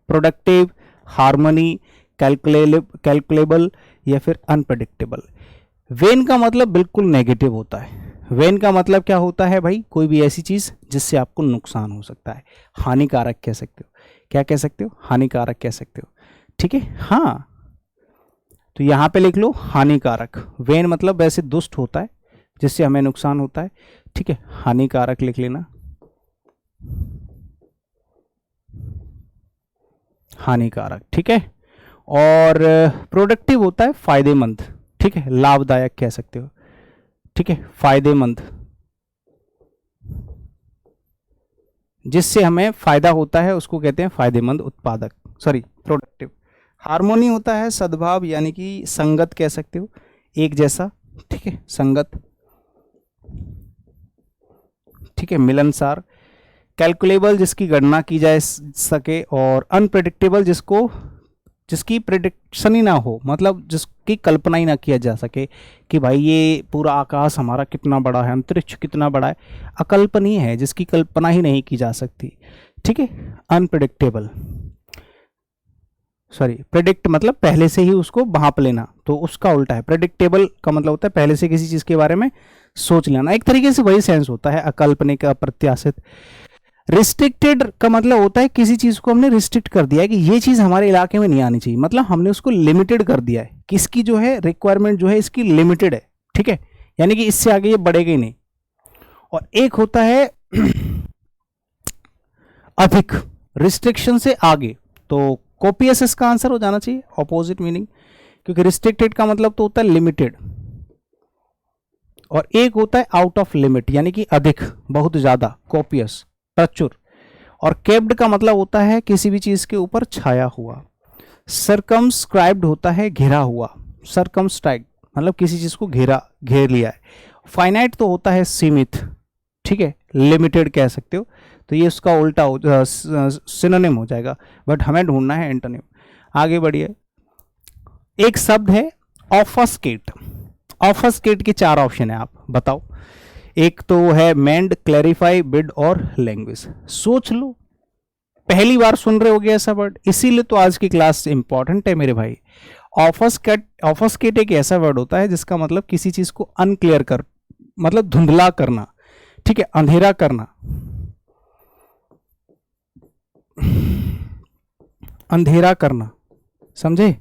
प्रोडक्टिव, हार्मनी, कैलकुलेबल या फिर अनप्रेडिक्टेबल। वेन का मतलब बिल्कुल नेगेटिव होता है। वेन का मतलब क्या होता है भाई? कोई भी ऐसी चीज जिससे आपको नुकसान हो सकता है, हानिकारक कह सकते हो। क्या कह सकते हो? हानिकारक कह सकते हो, ठीक है, हाँ। तो यहां पे लिख लो हानिकारक। वेन मतलब वैसे दुष्ट होता है, जिससे हमें नुकसान होता है, ठीक है, हानिकारक लिख लेना, हानिकारक, ठीक है। और प्रोडक्टिव होता है फायदेमंद, ठीक है, लाभदायक कह सकते हो, ठीक है, फायदेमंद, जिससे हमें फायदा होता है उसको कहते हैं फायदेमंद उत्पादक, सॉरी प्रोडक्टिव। हार्मोनी होता है सद्भाव, यानी कि संगत कह सकते हो, एक जैसा, ठीक है, संगत, ठीक है, मिलनसार। कैलकुलेबल, जिसकी गणना की जा सके। और अनप्रेडिक्टेबल, जिसकी प्रिडिक्शन ही ना हो, मतलब जिसकी कल्पना ही ना किया जा सके कि भाई ये पूरा आकाश हमारा कितना बड़ा है, अंतरिक्ष कितना बड़ा है, अकल्पनीय है, जिसकी कल्पना ही नहीं की जा सकती, ठीक है। अनप्रिडिक्टेबल, सॉरी, प्रेडिक्ट मतलब पहले से ही उसको भांप लेना, तो उसका उल्टा है। प्रेडिक्टेबल का मतलब होता है पहले से किसी चीज के बारे में सोच लेना, एक तरीके से वही सेंस होता है अकल्पनिक, अप्रत्याशित। रिस्ट्रिक्टेड का मतलब होता है किसी चीज को हमने रिस्ट्रिक्ट कर दिया है कि ये चीज हमारे इलाके में नहीं आनी चाहिए, मतलब हमने उसको लिमिटेड कर दिया है, किसकी जो है रिक्वायरमेंट जो है इसकी लिमिटेड है, ठीक है, यानी कि इससे आगे ये बढ़ेगा ही नहीं। और एक होता है अधिक, रिस्ट्रिक्शन से आगे, तो कोपियस इसका आंसर हो जाना चाहिए, ऑपोजिट मीनिंग, क्योंकि रिस्ट्रिक्टेड का मतलब तो होता है लिमिटेड, और एक होता है आउट ऑफ लिमिट, यानी कि अधिक, बहुत ज्यादा, कोपियस, प्रचुर। और केप्ड का मतलब होता है किसी भी चीज के ऊपर छाया हुआ। सर्कमस्क्राइब्ड होता है घेरा हुआ, सर्कमस्क्राइब मतलब किसी चीज को घेर लिया है। फाइनाइट तो होता है सीमित, ठीक है, लिमिटेड कह सकते हो, तो ये उसका उल्टा सिनोनिम हो जाएगा, बट हमें ढूंढना है एंटोनिम। आगे बढ़िए। एक शब्द है ऑफस्केट। ऑफस्केट के 4 ऑप्शन है, आप बताओ। एक तो है मेंड, क्लैरिफाई, बिड और लैंग्वेज। सोच लो, पहली बार सुन रहे होगे ऐसा वर्ड, इसीलिए तो आज की क्लास इंपॉर्टेंट है मेरे भाई। ऑफस्केट एक ऐसा वर्ड होता है जिसका मतलब किसी चीज को अनक्लियर कर, मतलब धुंधला करना, ठीक है, अंधेरा करना, अंधेरा करना, समझे?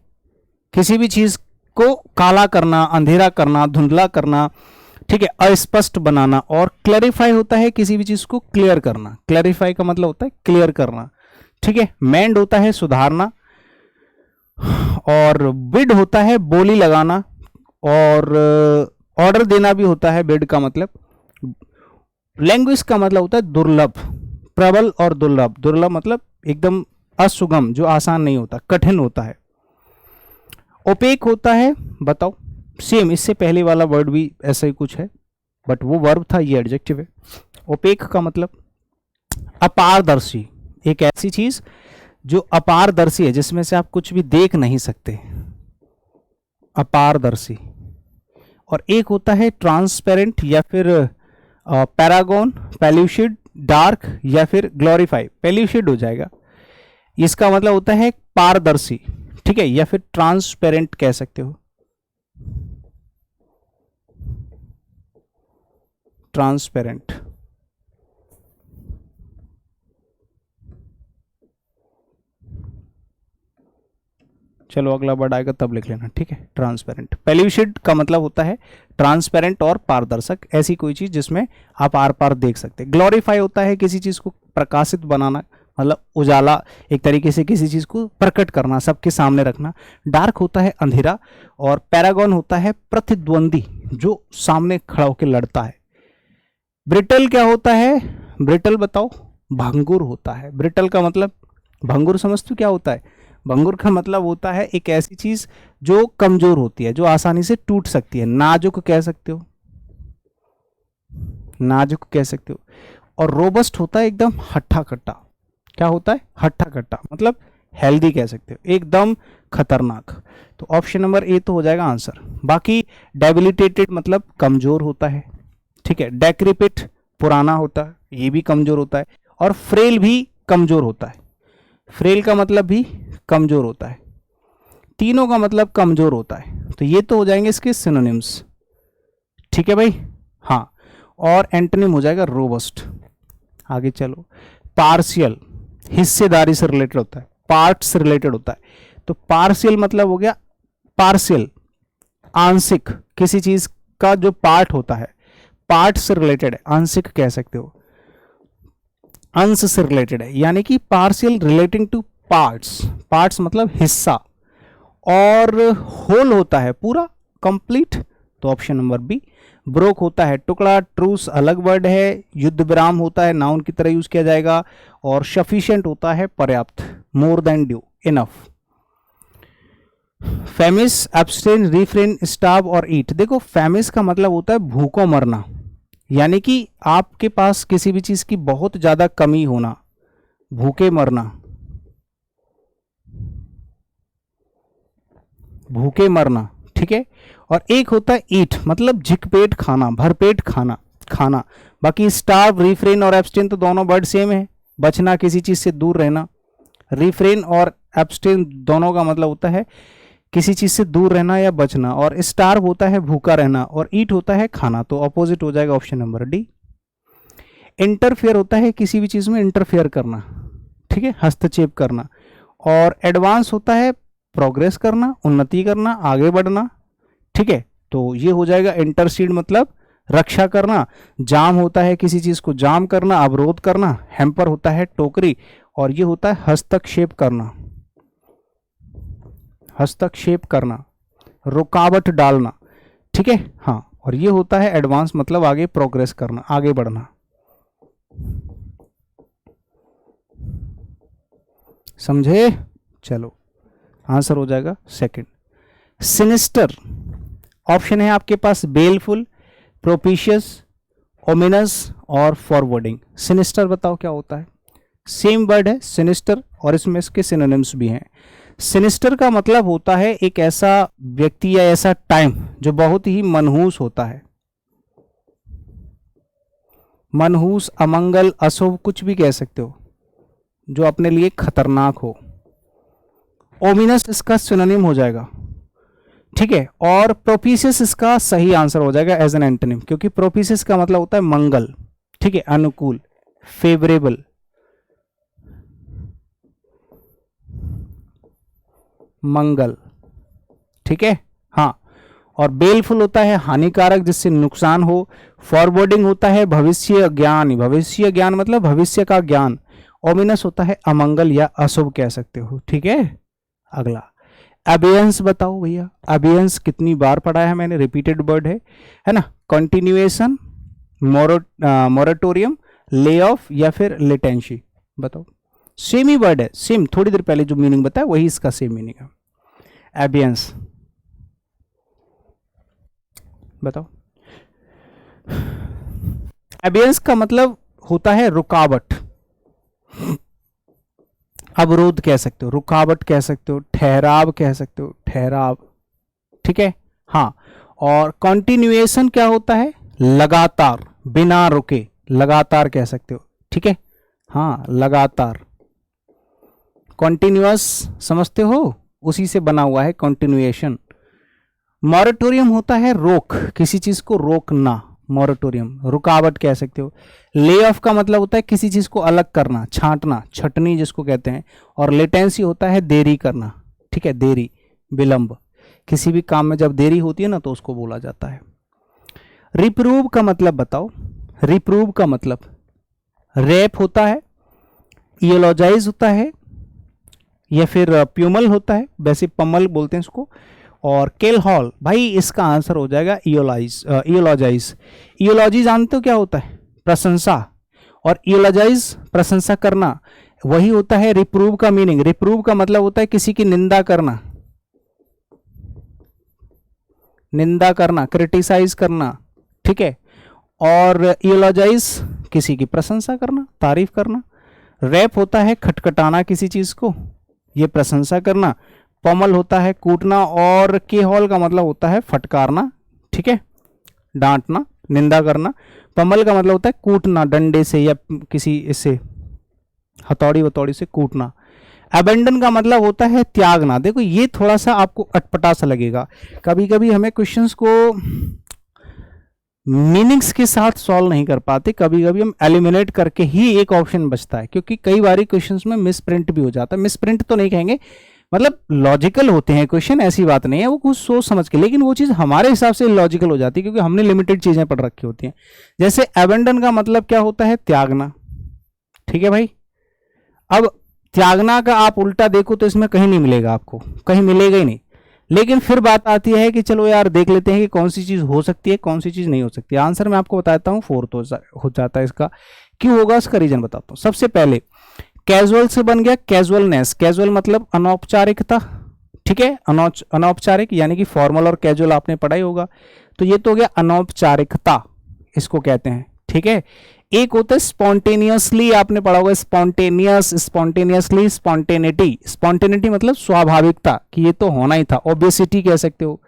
किसी भी चीज को काला करना, अंधेरा करना, धुंधला करना, ठीक है, अस्पष्ट बनाना। और क्लैरिफाई होता है किसी भी चीज को क्लियर करना, क्लैरिफाई का मतलब होता है क्लियर करना, ठीक है। मेंड होता है सुधारना, और बिड होता है बोली लगाना, और ऑर्डर देना भी होता है बिड का मतलब। लैंग्वेज का मतलब होता है दुर्लभ, प्रबल और दुर्लभ। दुर्लभ मतलब एकदम असुगम, जो आसान नहीं होता, कठिन होता है। ओपेक होता है, बताओ, सेम इससे पहले वाला वर्ड भी ऐसा ही कुछ है, बट वो वर्ब था, ये एडजेक्टिव है। ओपेक का मतलब अपारदर्शी, एक ऐसी चीज जो अपारदर्शी है, जिसमें से आप कुछ भी देख नहीं सकते, अपारदर्शी। और एक होता है ट्रांसपेरेंट या फिर पैरागॉन, पेल्यूशिड, डार्क या फिर ग्लोरीफाई। पेल्यूशिड हो जाएगा, इसका मतलब होता है पारदर्शी, ठीक है, या फिर ट्रांसपेरेंट कह सकते हो, ट्रांसपेरेंट। चलो अगला वर्ड आएगा तब लिख लेना, ठीक है, ट्रांसपेरेंट। पेल्यूशिड का मतलब होता है ट्रांसपेरेंट और पारदर्शक, ऐसी कोई चीज जिसमें आप आर पार देख सकते हैं। ग्लोरीफाई होता है किसी चीज को प्रकाशित बनाना, मतलब उजाला, एक तरीके से किसी चीज को प्रकट करना, सबके सामने रखना। डार्क होता है अंधेरा, और पैरागॉन होता है प्रतिद्वंदी, जो सामने खड़ा होकर लड़ता है। ब्रिटल क्या होता है? ब्रिटल बताओ। भंगुर होता है। ब्रिटल का मतलब, भंगुर समझते हो क्या होता है? भंगुर का मतलब होता है एक ऐसी चीज जो कमजोर होती है, जो आसानी से टूट सकती है। नाजुक कह सकते हो, नाजुक कह सकते हो। और रोबस्ट होता है एकदम हट्टा कट्टा। क्या होता है? हट्टा कट्टा, मतलब हेल्दी कह सकते हो, एकदम खतरनाक। तो ऑप्शन नंबर ए तो हो जाएगा आंसर। बाकी डेबिलिटेटेड मतलब कमजोर होता है, ठीक है। डेक्रिपिट पुराना होता है, ये भी कमजोर होता है। और फ्रेल भी कमजोर होता है। फ्रेल का मतलब भी कमजोर होता है। तीनों का मतलब कमजोर होता है। तो ये तो हो जाएंगे इसके सिनोनिम्स, ठीक है भाई। हाँ, और एंटोनिम हो जाएगा रोबस्ट। आगे चलो। पार्शियल हिस्सेदारी से रिलेटेड होता है, पार्ट से रिलेटेड होता है। तो पार्शियल मतलब हो गया पार्शियल, आंशिक, किसी चीज का जो पार्ट होता है, पार्ट से रिलेटेड है, आंशिक कह सकते हो, अंश से रिलेटेड है, यानी कि partial relating two parts. Parts मतलब हिस्सा, और होल होता है पूरा, कंप्लीट। तो ऑप्शन नंबर बी। ब्रोक होता है टुकड़ा, ट्रूस अलग वर्ड है, युद्ध विराम होता है नाउन की तरह यूज किया जाएगा, और सफिशिएंट होता है पर्याप्त, more than due, enough. Famish, abstain, refrain, starve और ईट। देखो फेमिस का मतलब होता है भूखों मरना, यानी कि आपके पास किसी भी चीज की बहुत ज्यादा कमी होना, भूखे मरना, भूखे मरना, ठीक है। और एक होता है ईट, मतलब झिकपेट खाना, भरपेट खाना, खाना। बाकी स्टार्व, रिफ्रेन और एब्सटेन तो दोनों वर्ड सेम है, बचना, किसी चीज से दूर रहना। रिफ्रेन और एब्सटेन दोनों का मतलब होता है किसी चीज से दूर रहना या बचना, और स्टार्व होता है भूखा रहना, और ईट होता है खाना। तो अपोजिट हो जाएगा ऑप्शन नंबर डी। इंटरफेयर होता है किसी भी चीज में इंटरफेयर करना, ठीक है, हस्तक्षेप करना। और एडवांस होता है प्रोग्रेस करना, उन्नति करना, आगे बढ़ना, ठीक है। तो ये हो जाएगा इंटरसीड मतलब रक्षा करना। जाम होता है किसी चीज को जाम करना, अवरोध करना। हैम्पर होता है टोकरी, और ये होता है हस्तक्षेप करना, हस्तक्षेप करना, रुकावट डालना, ठीक है। हाँ, और ये होता है एडवांस मतलब आगे प्रोग्रेस करना, आगे बढ़ना। समझे? चलो, आंसर हो जाएगा सेकंड। सिनिस्टर ऑप्शन है आपके पास बेलफुल, प्रोपिशियस, ओमिनस और फॉरवर्डिंग। सिनिस्टर बताओ क्या होता है? सेम वर्ड है सिनिस्टर, और इसमें इसके सिनोनिम्स भी हैं। सिनिस्टर का मतलब होता है एक ऐसा व्यक्ति या ऐसा टाइम जो बहुत ही मनहूस होता है। मनहूस, अमंगल, अशुभ, कुछ भी कह सकते हो, जो अपने लिए खतरनाक हो। ओमिनस इसका सिनोनिम हो जाएगा, ठीक है। और प्रोपिशियस इसका सही आंसर हो जाएगा एज एन एंटोनिम, क्योंकि प्रोपिशियस का मतलब होता है मंगल, ठीक है, अनुकूल, फेवरेबल। मंगल, ठीक है। हाँ, और बेलफुल होता है हानिकारक, जिससे नुकसान हो। फॉरवर्डिंग होता है भविष्य ज्ञान, भविष्य ज्ञान मतलब भविष्य का ज्ञान। ओमिनस होता है अमंगल या अशुभ कह सकते हो, ठीक है। अगला अबियंस बताओ भैया, अबियंस कितनी बार पढ़ा है मैंने, रिपीटेड वर्ड है ना। कंटिन्यूएशन, मोरेटोरियम, ले ऑफ या फिर लेटेंसी, बताओ। सेम ही वर्ड है, सेम, थोड़ी देर पहले जो मीनिंग बताया वही इसका सेम मीनिंग है। एबियंस बताओ। एबियंस का मतलब होता है रुकावट, अवरोध कह सकते हो, रुकावट कह सकते हो, ठहराव कह सकते हो, ठहराव, ठीक है। हाँ, और कंटिन्यूएशन क्या होता है? लगातार, बिना रुके, लगातार कह सकते हो, ठीक है। हाँ, लगातार, कंटिन्यूअस समझते हो, उसी से बना हुआ है कंटिन्यूएशन। मॉरेटोरियम होता है रोक, किसी चीज को रोकना, मॉरेटोरियम, रुकावट कह सकते हो। ले ऑफ का मतलब होता है किसी चीज को अलग करना, छांटना, छटनी जिसको कहते हैं। और लेटेंसी होता है देरी करना, ठीक है, देरी, विलंब। किसी भी काम में जब देरी होती है ना तो उसको बोला जाता है। रिप्रूव का मतलब बताओ। रिप्रूव का मतलब रैप होता है, इयोलॉजाइज होता है या फिर प्यूमल होता है, वैसे पमल बोलते हैं इसको। और केल हॉल, भाई इसका आंसर हो जाएगा इयोलॉजाइज। इयोलॉजी जानते हो क्या होता है? प्रशंसा। और इयोलॉजाइज प्रशंसा करना, वही होता है रिप्रूव का मीनिंग। रिप्रूव का मतलब होता है किसी की निंदा करना, निंदा करना, क्रिटिसाइज करना, ठीक है। और इयोलॉजाइज किसी की प्रशंसा करना, तारीफ करना। रैप होता है खटखटाना किसी चीज को, ये प्रशंसा करना। पमल होता है कूटना, और के हॉल का मतलब होता है फटकारना, ठीक है, डांटना, निंदा करना। पमल का मतलब होता है कूटना, डंडे से या किसी इससे हथौड़ी वथौड़ी से कूटना। अबेंडन का मतलब होता है त्यागना। देखो ये थोड़ा सा आपको अटपटा सा लगेगा, कभी कभी हमें क्वेश्चंस को मीनिंग्स के साथ सॉल्व नहीं कर पाते, कभी कभी हम एलिमिनेट करके ही एक ऑप्शन बचता है, क्योंकि कई बार क्वेश्चंस में मिस प्रिंट भी हो जाता है। मिस प्रिंट तो नहीं कहेंगे, मतलब लॉजिकल होते हैं क्वेश्चन, ऐसी बात नहीं है, वो कुछ सोच समझ के, लेकिन वो चीज़ हमारे हिसाब से लॉजिकल हो जाती है क्योंकि हमने लिमिटेड चीज़ें पढ़ रखी होती हैं। जैसे एबेंडन का मतलब क्या होता है? त्यागना, ठीक है भाई। अब त्यागना का आप उल्टा देखो तो इसमें कहीं नहीं मिलेगा आपको, कहीं मिलेगा ही नहीं। लेकिन फिर बात आती है कि चलो यार देख लेते हैं कि कौन सी चीज़ हो सकती है, कौन सी चीज़ नहीं हो सकती। आंसर मैं आपको बताता हूँ, फोर्थ हो जाता है इसका। क्यों होगा उसका रीजन बताता हूँ। सबसे पहले कैजुअल से बन गया कैजुअलनेस। कैजुअल मतलब अनौपचारिकता, ठीक है, अनौपचारिक यानी कि फॉर्मल और कैजुअल आपने पढ़ा ही होगा, तो ये तो हो गया अनौपचारिकता, इसको कहते हैं, ठीक है। एक होता है स्पॉन्टेनियसली, आपने पढ़ा होगा स्पॉन्टेनियस, स्पॉन्टेनियसली, स्पॉन्टेनिटी। स्पॉन्टेनिटी मतलब स्वाभाविकता, कि ये तो होना ही था, ऑब्वियसिटी कह सकते हो।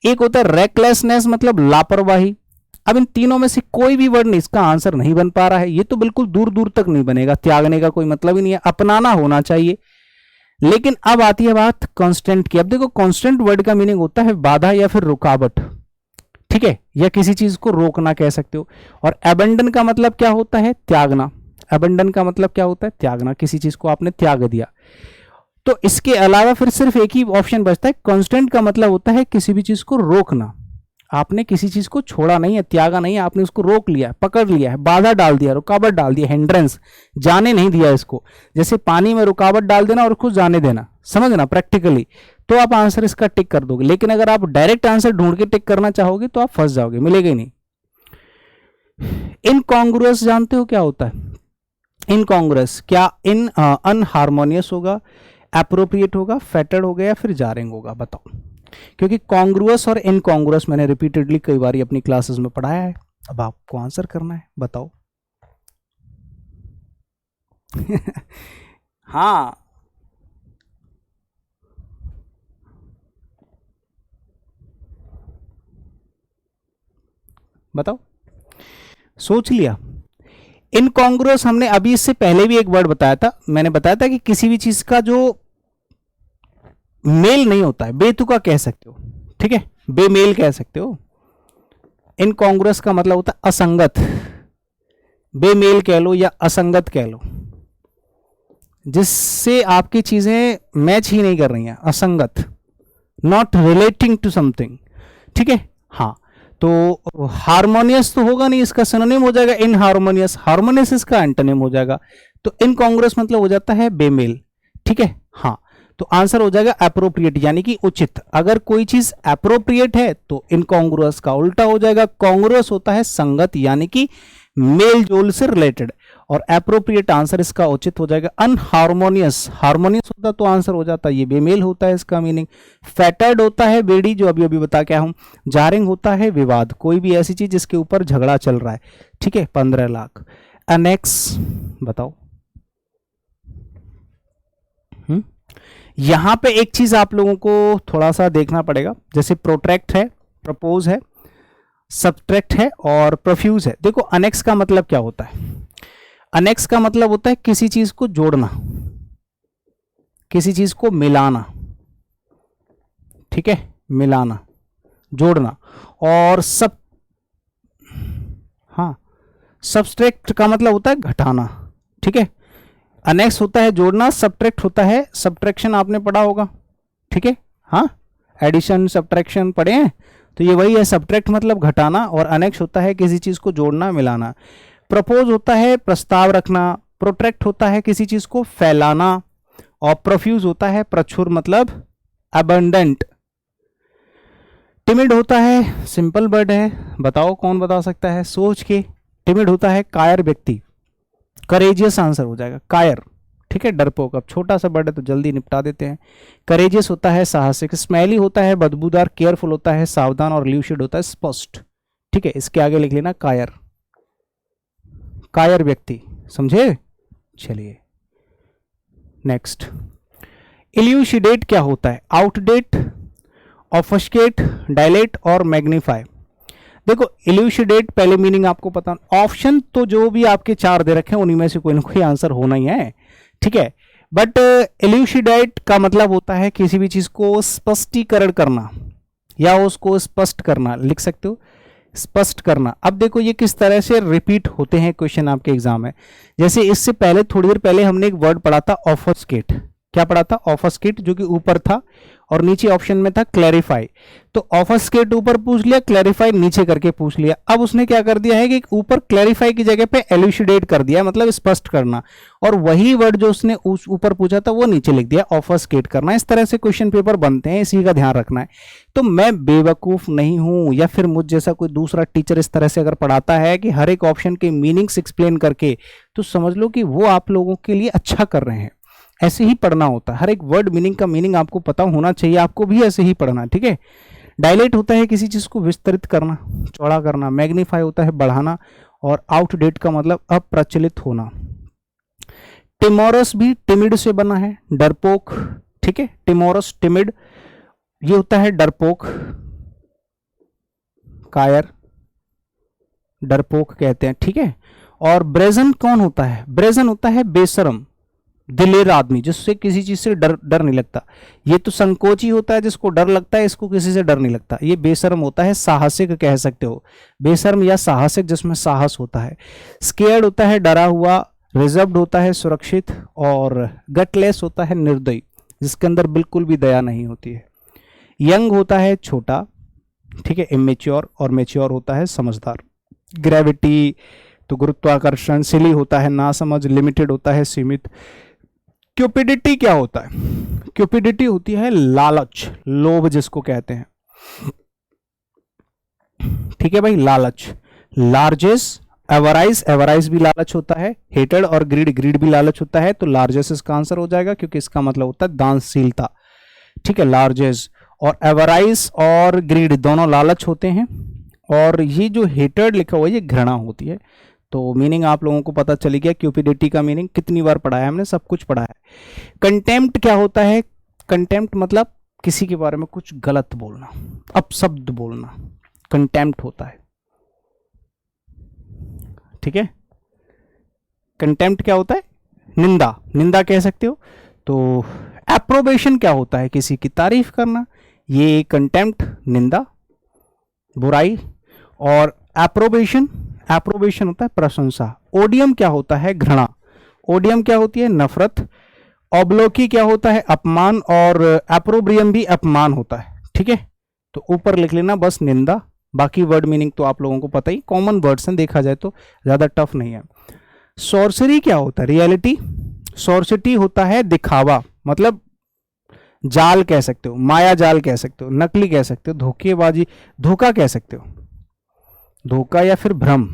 एक होता है रेकलेसनेस, मतलब लापरवाही। अब इन तीनों में से कोई भी वर्ड नहीं, इसका आंसर नहीं बन पा रहा है, ये तो बिल्कुल दूर दूर तक नहीं बनेगा। त्यागने का कोई मतलब ही नहीं है, अपनाना होना चाहिए। लेकिन अब आती है बात कांस्टेंट की। अब देखो कांस्टेंट वर्ड का मीनिंग होता है बाधा या फिर रुकावट, ठीक है, या किसी चीज को रोकना कह सकते हो। और एबेंडन का मतलब क्या होता है? त्यागना। एबेंडन का मतलब क्या होता है? त्यागना, किसी चीज को आपने त्याग दिया। तो इसके अलावा फिर सिर्फ एक ही ऑप्शन बचता है, कांस्टेंट का मतलब होता है किसी भी चीज को रोकना। आपने किसी चीज को छोड़ा नहीं है, त्यागा नहीं है, आपने उसको रोक लिया है, पकड़ लिया है, बाधा डाल दिया, रुकावट डाल दिया, हिंड्रेंस, जाने नहीं दिया इसको। जैसे पानी में रुकावट डाल देना और उसको जाने देना, समझना प्रैक्टिकली, तो आप आंसर इसका टिक कर दोगे। लेकिन अगर आप डायरेक्ट आंसर ढूंढ के टिक करना चाहोगे तो आप फंस जाओगे, मिलेगा ही नहीं। इनकॉन्ग्रुअस जानते हो क्या होता है? इनकॉन्ग्रुअस क्या अनहार्मोनियस होगा, एप्रोप्रिएट होगा, फेटेड होगा या फिर जारिंग होगा? बताओ। क्योंकि कॉन्ग्रुअस और इनकॉन्ग्रुअस मैंने रिपीटेडली कई बार अपनी क्लासेस में पढ़ाया है, अब आपको आंसर करना है, बताओ। हाँ, बताओ, सोच लिया। इनकॉन्ग्रुअस हमने अभी इससे पहले भी एक वर्ड बताया था, मैंने बताया था कि किसी भी चीज का जो मेल नहीं होता है, बेतुका कह सकते हो, ठीक है, बेमेल कह सकते हो। इनकॉन्ग्रुअस का मतलब होता है असंगत, बेमेल कह लो या असंगत कह लो, जिससे आपकी चीजें मैच ही नहीं कर रही हैं, असंगत, नॉट रिलेटिंग टू समथिंग, ठीक है। हाँ, तो हार्मोनियस तो होगा नहीं, इसका सिनोनिम हो जाएगा इनहार्मोनियस, हार्मोनियस इसका एंटोनिम हो जाएगा। तो इनकॉन्ग्रुअस मतलब हो जाता है बेमेल, ठीक है। हाँ, तो आंसर हो जाएगा एप्रोप्रिएट, यानी कि उचित। अगर कोई चीज एप्रोप्रिएट है तो इनकॉन्ग्रुअस का उल्टा हो जाएगा, कॉन्ग्रुअस होता है संगत, यानी कि मेल जोल से रिलेटेड, और एप्रोप्रिएट आंसर इसका उचित हो जाएगा। अनहार्मोनियस, हार्मोनियस होता तो आंसर हो जाता ये बेमेल होता है इसका मीनिंग। फैटेड होता है बेड़ी, जो अभी अभी बता के आया हूं। जारिंग होता है विवाद, कोई भी ऐसी चीज जिसके ऊपर झगड़ा चल रहा है, ठीक है। 15 लाख। अनेक्स बताओ। यहां पे एक चीज आप लोगों को थोड़ा सा देखना पड़ेगा, जैसे प्रोट्रैक्ट है, प्रपोज है, सब्ट्रैक्ट है और प्रोफ्यूज है। देखो अनेक्स का मतलब क्या होता है? अनेक्स का मतलब होता है किसी चीज को जोड़ना, किसी चीज को मिलाना, ठीक है, मिलाना, जोड़ना। और हाँ, सब्ट्रैक्ट का मतलब होता है घटाना, ठीक है। अनेक्स होता है जोड़ना, सब्ट्रैक्ट होता है सब्ट्रैक्शन, आपने पढ़ा होगा, ठीक है। हाँ, एडिशन सब्ट्रैक्शन पढ़े हैं, तो ये वही है। सब्ट्रैक्ट मतलब घटाना और अनेक्स होता है किसी चीज को जोड़ना, मिलाना। प्रपोज होता है प्रस्ताव रखना, प्रोट्रैक्ट होता है किसी चीज को फैलाना, और प्रोफ्यूज होता है प्रचुर मतलब अबंडेंट। टिमिड होता है सिंपल वर्ड है, बताओ कौन बता सकता है सोच के। टिमिड होता है कायर व्यक्ति, करेजियस आंसर हो जाएगा कायर, ठीक है, डरपोक। अब छोटा सा वर्ड है तो जल्दी निपटा देते हैं। करेजियस होता है साहसिक, स्मेली होता है बदबूदार, केयरफुल होता है सावधान, और ल्यूसिड होता है स्पष्ट, ठीक है। इसके आगे लिख लेना कायर, कायर व्यक्ति, समझे। चलिए नेक्स्ट, इल्यूसिडेट क्या होता है, आउटडेट, ऑफस्केट, डायलेट और मैग्नीफाई। देखो इल्यूसिडेट पहले मीनिंग आपको पता, ऑप्शन तो जो भी आपके 4 दे रखे हैं उन्हीं में से कोई ना कोई आंसर होना ही है, ठीक है। बट इल्यूसिडेट का मतलब होता है किसी भी चीज को स्पष्टीकरण करना या उसको स्पष्ट करना, लिख सकते हो स्पष्ट करना। अब देखो ये किस तरह से रिपीट होते हैं क्वेश्चन आपके एग्जाम में। जैसे इससे पहले थोड़ी देर पहले हमने एक वर्ड पढ़ा था ऑफस्केट, क्या पढ़ा था ऑफस्केट, जो कि ऊपर था और नीचे ऑप्शन में था क्लैरिफाई। तो ऑफस्केट ऊपर पूछ लिया, क्लैरिफाई नीचे करके पूछ लिया। अब उसने क्या कर दिया है कि ऊपर क्लैरिफाई की जगह पे एल्यूसिडेट कर दिया, मतलब स्पष्ट करना, और वही वर्ड जो उसने ऊपर पूछा था वो नीचे लिख दिया ऑफस्केट करना। इस तरह से क्वेश्चन पेपर बनते हैं, इसी का ध्यान रखना है। तो मैं बेवकूफ नहीं हूं, या फिर मुझ जैसा कोई दूसरा टीचर इस तरह से अगर पढ़ाता है कि हर एक ऑप्शन के मीनिंग्स एक्सप्लेन करके, तो समझ लो कि वो आप लोगों के लिए अच्छा कर रहे हैं। ऐसे ही पढ़ना होता है, हर एक वर्ड मीनिंग का मीनिंग आपको पता होना चाहिए, आपको भी ऐसे ही पढ़ना, ठीक है। डायलेट होता है किसी चीज को विस्तृत करना, चौड़ा करना। मैग्नीफाई होता है बढ़ाना, और आउटडेट का मतलब अप्रचलित होना। टिमोरस भी टिमिड से बना है, डरपोक, ठीक है। टिमोरस टिमिड, ये होता है डरपोक, कायर, डरपोक कहते हैं, ठीक है। और ब्रेजन कौन होता है, ब्रेजन होता है बेशरम, दिलेर आदमी, जिससे किसी चीज से डर नहीं लगता। ये तो संकोची होता है जिसको डर लगता है, इसको किसी से डर नहीं लगता। ये बेशर्म होता है साहसिक कह सकते हो, बेशर्म या साहसिक जिसमें साहस होता है। स्केयर्ड होता है डरा हुआ, रिजर्व्ड होता है सुरक्षित, और गटलेस होता है निर्दयी, जिसके अंदर बिल्कुल भी दया नहीं होती है। यंग होता है छोटा, ठीक है, इमेच्योर, और मेच्योर होता है समझदार। ग्रेविटी तो गुरुत्वाकर्षण, सिली होता है नासमझ, लिमिटेड होता है सीमित। क्यूपिडिटी क्या होता है, क्यूपिडिटी होती है लालच, लोभ जिसको कहते हैं, ठीक है भाई, लालच। लार्जेस, एवराइज, एवराइज भी लालच होता है। हेटेड और ग्रीड, ग्रीड भी लालच होता है। तो लार्जेस इसका आंसर हो जाएगा, क्योंकि इसका मतलब होता है दानशीलता, ठीक है। लार्जेस और एवराइज और ग्रीड दोनों लालच होते हैं, और ये जो हेटेड लिखा हुआ है ये घृणा होती है। तो मीनिंग आप लोगों को पता चली गया, क्यूपिडिटी का मीनिंग कितनी बार पढ़ा है हमने, सब कुछ पढ़ा है। कंटेम्प्ट क्या होता है, कंटेम्प्ट मतलब किसी के बारे में कुछ गलत बोलना, अपशब्द बोलना, कंटेम्प्ट होता है, ठीक है। कंटेम्प्ट क्या होता है, निंदा, निंदा कह सकते हो। तो एप्रोबेशन क्या होता है, किसी की तारीफ करना, ये कंटेम्प्ट निंदा बुराई। और एप्रोबेशन, एप्रोबेशन होता है प्रशंसा। ओडियम क्या होता है, घृणा, ओडियम क्या होती है, नफरत। ऑब्लोकी क्या होता है, अपमान, और एप्रोब्रियम भी अपमान होता है, ठीक है। तो ऊपर लिख लेना बस निंदा, बाकी वर्ड मीनिंग तो आप लोगों को पता ही, कॉमन वर्ड्स हैं, देखा जाए तो ज्यादा टफ नहीं है। सॉर्सरी क्या होता है, रियलिटी। सॉर्सिटी होता है दिखावा, मतलब जाल कह सकते हो, माया जाल कह सकते हो, नकली कह सकते हो, धोखेबाजी, धोखा कह सकते हो, धोखा या फिर भ्रम,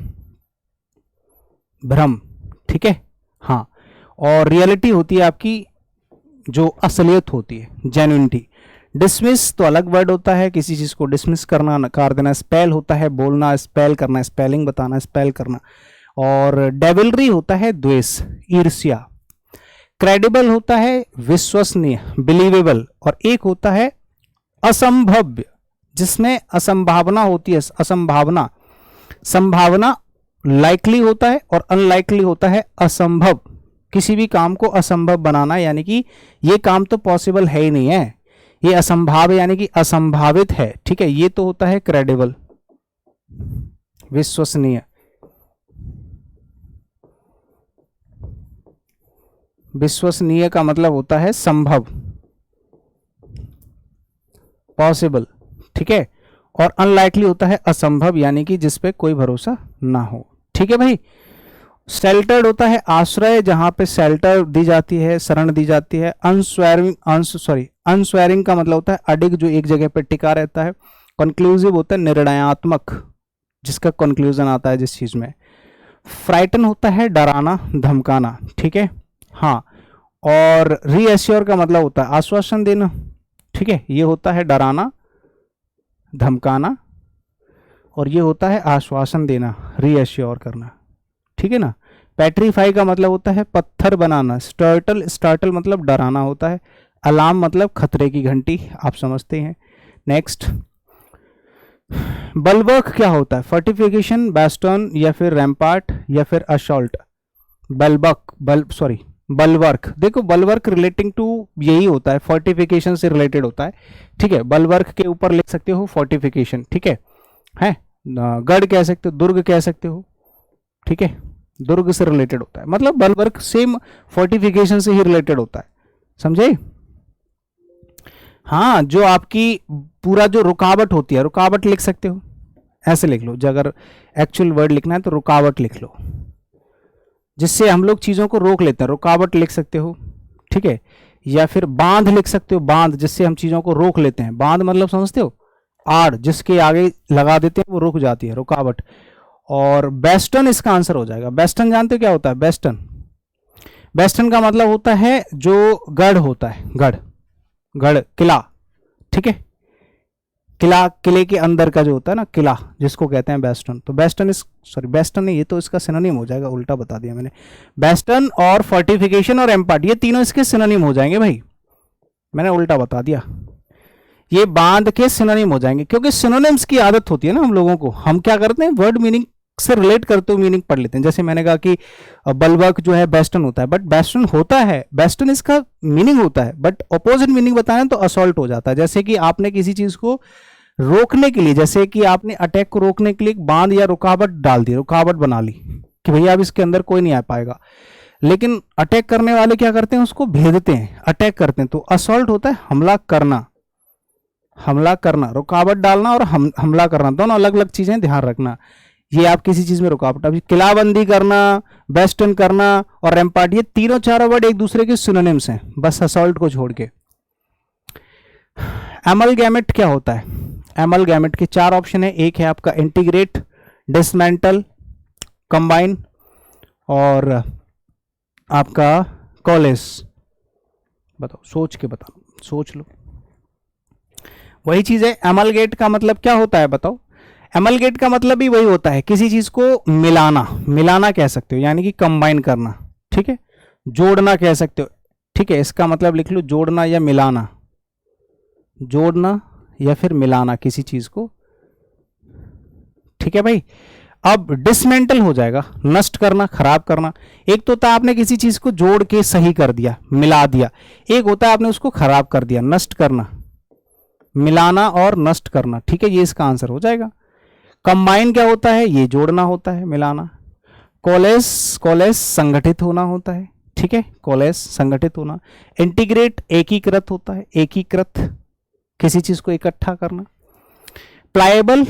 भ्रम, ठीक है, हाँ। और रियलिटी होती है आपकी जो असलियत होती है, जेन्युइनिटी। डिसमिस तो अलग वर्ड होता है, किसी चीज को डिसमिस करना, नकार देना। स्पेल होता है बोलना, स्पेल करना, स्पेलिंग बताना, स्पेल करना। और डेविलरी होता है द्वेष, ईर्ष्या। क्रेडिबल होता है विश्वसनीय, बिलीवेबल। और एक होता है असंभव्य, जिसमें असंभावना होती है, असंभावना। संभावना लाइकली होता है, और अनलाइकली होता है असंभव। किसी भी काम को असंभव बनाना, यानी कि ये काम तो पॉसिबल है ही नहीं है, ये असंभाव यानी कि असंभावित है, ठीक है। ये तो होता है क्रेडिबल, विश्वसनीय। विश्वसनीय का मतलब होता है संभव, पॉसिबल, ठीक है। और अनलाइकली होता है असंभव, यानी कि जिस पे कोई भरोसा ना हो, ठीक है भाई। शेल्टर्ड होता है आश्रय, जहां पे शेल्टर दी जाती है, शरण दी जाती है। अनस्वेरिंग का मतलब होता है अडिग, जो एक जगह पर टिका रहता है। कंक्लूसिव होता है निर्णयात्मक, जिसका कंक्लूजन आता है जिस चीज में। फ्राइटन होता है डराना धमकाना, ठीक है। हाँ, और रीएश्योर का मतलब होता है आश्वासन देना, ठीक है। ये होता है डराना धमकाना, और ये होता है आश्वासन देना, रीएश्योर करना, ठीक है ना। पेट्रीफाई का मतलब होता है पत्थर बनाना। स्टार्टल मतलब डराना होता है। अलार्म मतलब खतरे की घंटी, आप समझते हैं। नेक्स्ट, बलवर्क क्या होता है? फोर्टिफिकेशन, बेस्टन, या फिर रैम्पार्ट, या फिर असॉल्ट। बलवर्क, देखो बलवर्क रिलेटिंग टू यही होता है, फोर्टिफिकेशन से रिलेटेड होता है, ठीक है। बलवर्क के ऊपर लिख सकते हो फोर्टिफिकेशन, ठीक है। गढ़ कह सकते हो, दुर्ग कह सकते हो, ठीक है। दुर्ग से रिलेटेड होता है, मतलब बलवर्क सेम फोर्टिफिकेशन से ही रिलेटेड होता है, समझे। हाँ, जो आपकी पूरा जो रुकावट होती है, रुकावट लिख सकते हो, ऐसे लिख लो। जो अगर एक्चुअल वर्ड लिखना है तो रुकावट लिख लो, जिससे हम लोग चीज़ों को रोक लेते हैं, रुकावट लिख सकते हो, ठीक है। या फिर बांध लिख सकते हो, बांध, जिससे हम चीज़ों को रोक लेते हैं। बांध मतलब समझते हो, आड़ जिसके आगे लगा देते हैं वो रुक जाती है, रुकावट। और बेस्टन इसका आंसर हो जाएगा। बेस्टन जानते हो क्या होता है? बेस्टन, बेस्टन का मतलब होता है जो गढ़ होता है, गढ़ किला, ठीक है। किले के अंदर का जो होता है ना किला, जिसको कहते हैं बेस्टन। तो बेस्टन बेस्टन नहीं, ये तो इसका सिनोनिम हो जाएगा, उल्टा बता दिया मैंने। बेस्टन और फोर्टिफिकेशन और एम्पार्ट, ये तीनों इसके सिनोनिम हो जाएंगे भाई, मैंने उल्टा बता दिया। ये बांध के सिनोनिम हो जाएंगे, क्योंकि सिनोनिम्स की आदत होती है ना हम लोगों को। हम क्या करते हैं, वर्ड मीनिंग से रिलेट करते हुए मीनिंग पढ़ लेते हैं। जैसे मैंने कहा कि बलवर्क जो है बेस्टन होता है, बट बेस्टन होता है, बेस्टन इसका मीनिंग होता है, बट ऑपोजिट मीनिंग बताएं तो असॉल्ट हो जाता है। जैसे कि आपने किसी चीज को रोकने के लिए, जैसे कि आपने अटैक को रोकने के लिए बांध या रुकावट डाल दी, रुकावट बना ली कि भैया अब इसके अंदर कोई नहीं आ पाएगा। लेकिन अटैक करने वाले क्या करते हैं, उसको भेदते हैं, अटैक करते हैं। तो असॉल्ट होता है हमला करना, रुकावट डालना और हमला करना, दोनों अलग अलग चीजें, ध्यान रखना। ये आप किसी चीज में रुकावट, अभी किलाबंदी करना, बेस्टन करना और रैम्पार्ट, ये तीनों चारों वर्ड एक दूसरे के सिनोनिम्स हैं, बस असॉल्ट को छोड़ के। एमलगैमेट क्या होता है? एमलगैमेट के 4 ऑप्शन है। एक है आपका इंटीग्रेट, डिसमेंटल, कंबाइन और आपका कॉलेस। बताओ, सोच के बताओ, सोच लो। वही चीज है। एमलगेट का मतलब क्या होता है बताओ? एमलगेट का मतलब भी वही होता है, किसी चीज को मिलाना कह सकते हो, यानी कि कंबाइन करना, ठीक है। जोड़ना कह सकते हो, ठीक है। इसका मतलब लिख लो, जोड़ना या मिलाना, जोड़ना या फिर मिलाना किसी चीज को, ठीक है भाई। अब डिसमेंटल हो जाएगा, नष्ट करना, खराब करना। एक तो होता है आपने किसी चीज को जोड़ के सही कर दिया, मिला दिया। एक होता है आपने उसको खराब कर दिया, नष्ट करना, मिलाना और नष्ट करना, ठीक है। ये इसका आंसर हो जाएगा। कंबाइन क्या होता है? ये जोड़ना होता है, मिलाना। कोलेस संगठित होना होता है, ठीक है। कोलेस संगठित होना। इंटीग्रेट एकीकृत होता है, एकीकृत, किसी चीज को इकट्ठा करना। प्लायबल,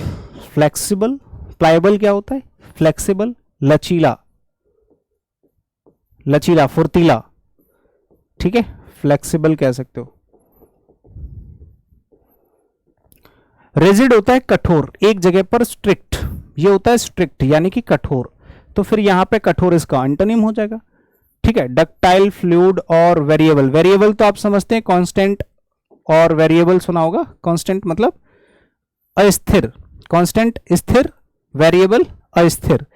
फ्लेक्सिबल, प्लायबल क्या होता है? फ्लेक्सिबल, लचीला, फुर्तीला, ठीक है, फ्लेक्सिबल कह सकते हो। रिजिड होता है कठोर, एक जगह पर स्ट्रिक्ट, ये होता है स्ट्रिक्ट यानी कि कठोर, तो फिर यहां पे कठोर इसका एंटोनिम हो जाएगा, ठीक है। डक्टाइल, फ्लूइड और वेरिएबल। वेरिएबल तो आप समझते हैं कांस्टेंट, और वेरिएबल सुना होगा। कांस्टेंट मतलब अस्थिर, कांस्टेंट स्थिर, वेरिएबल अस्थिर।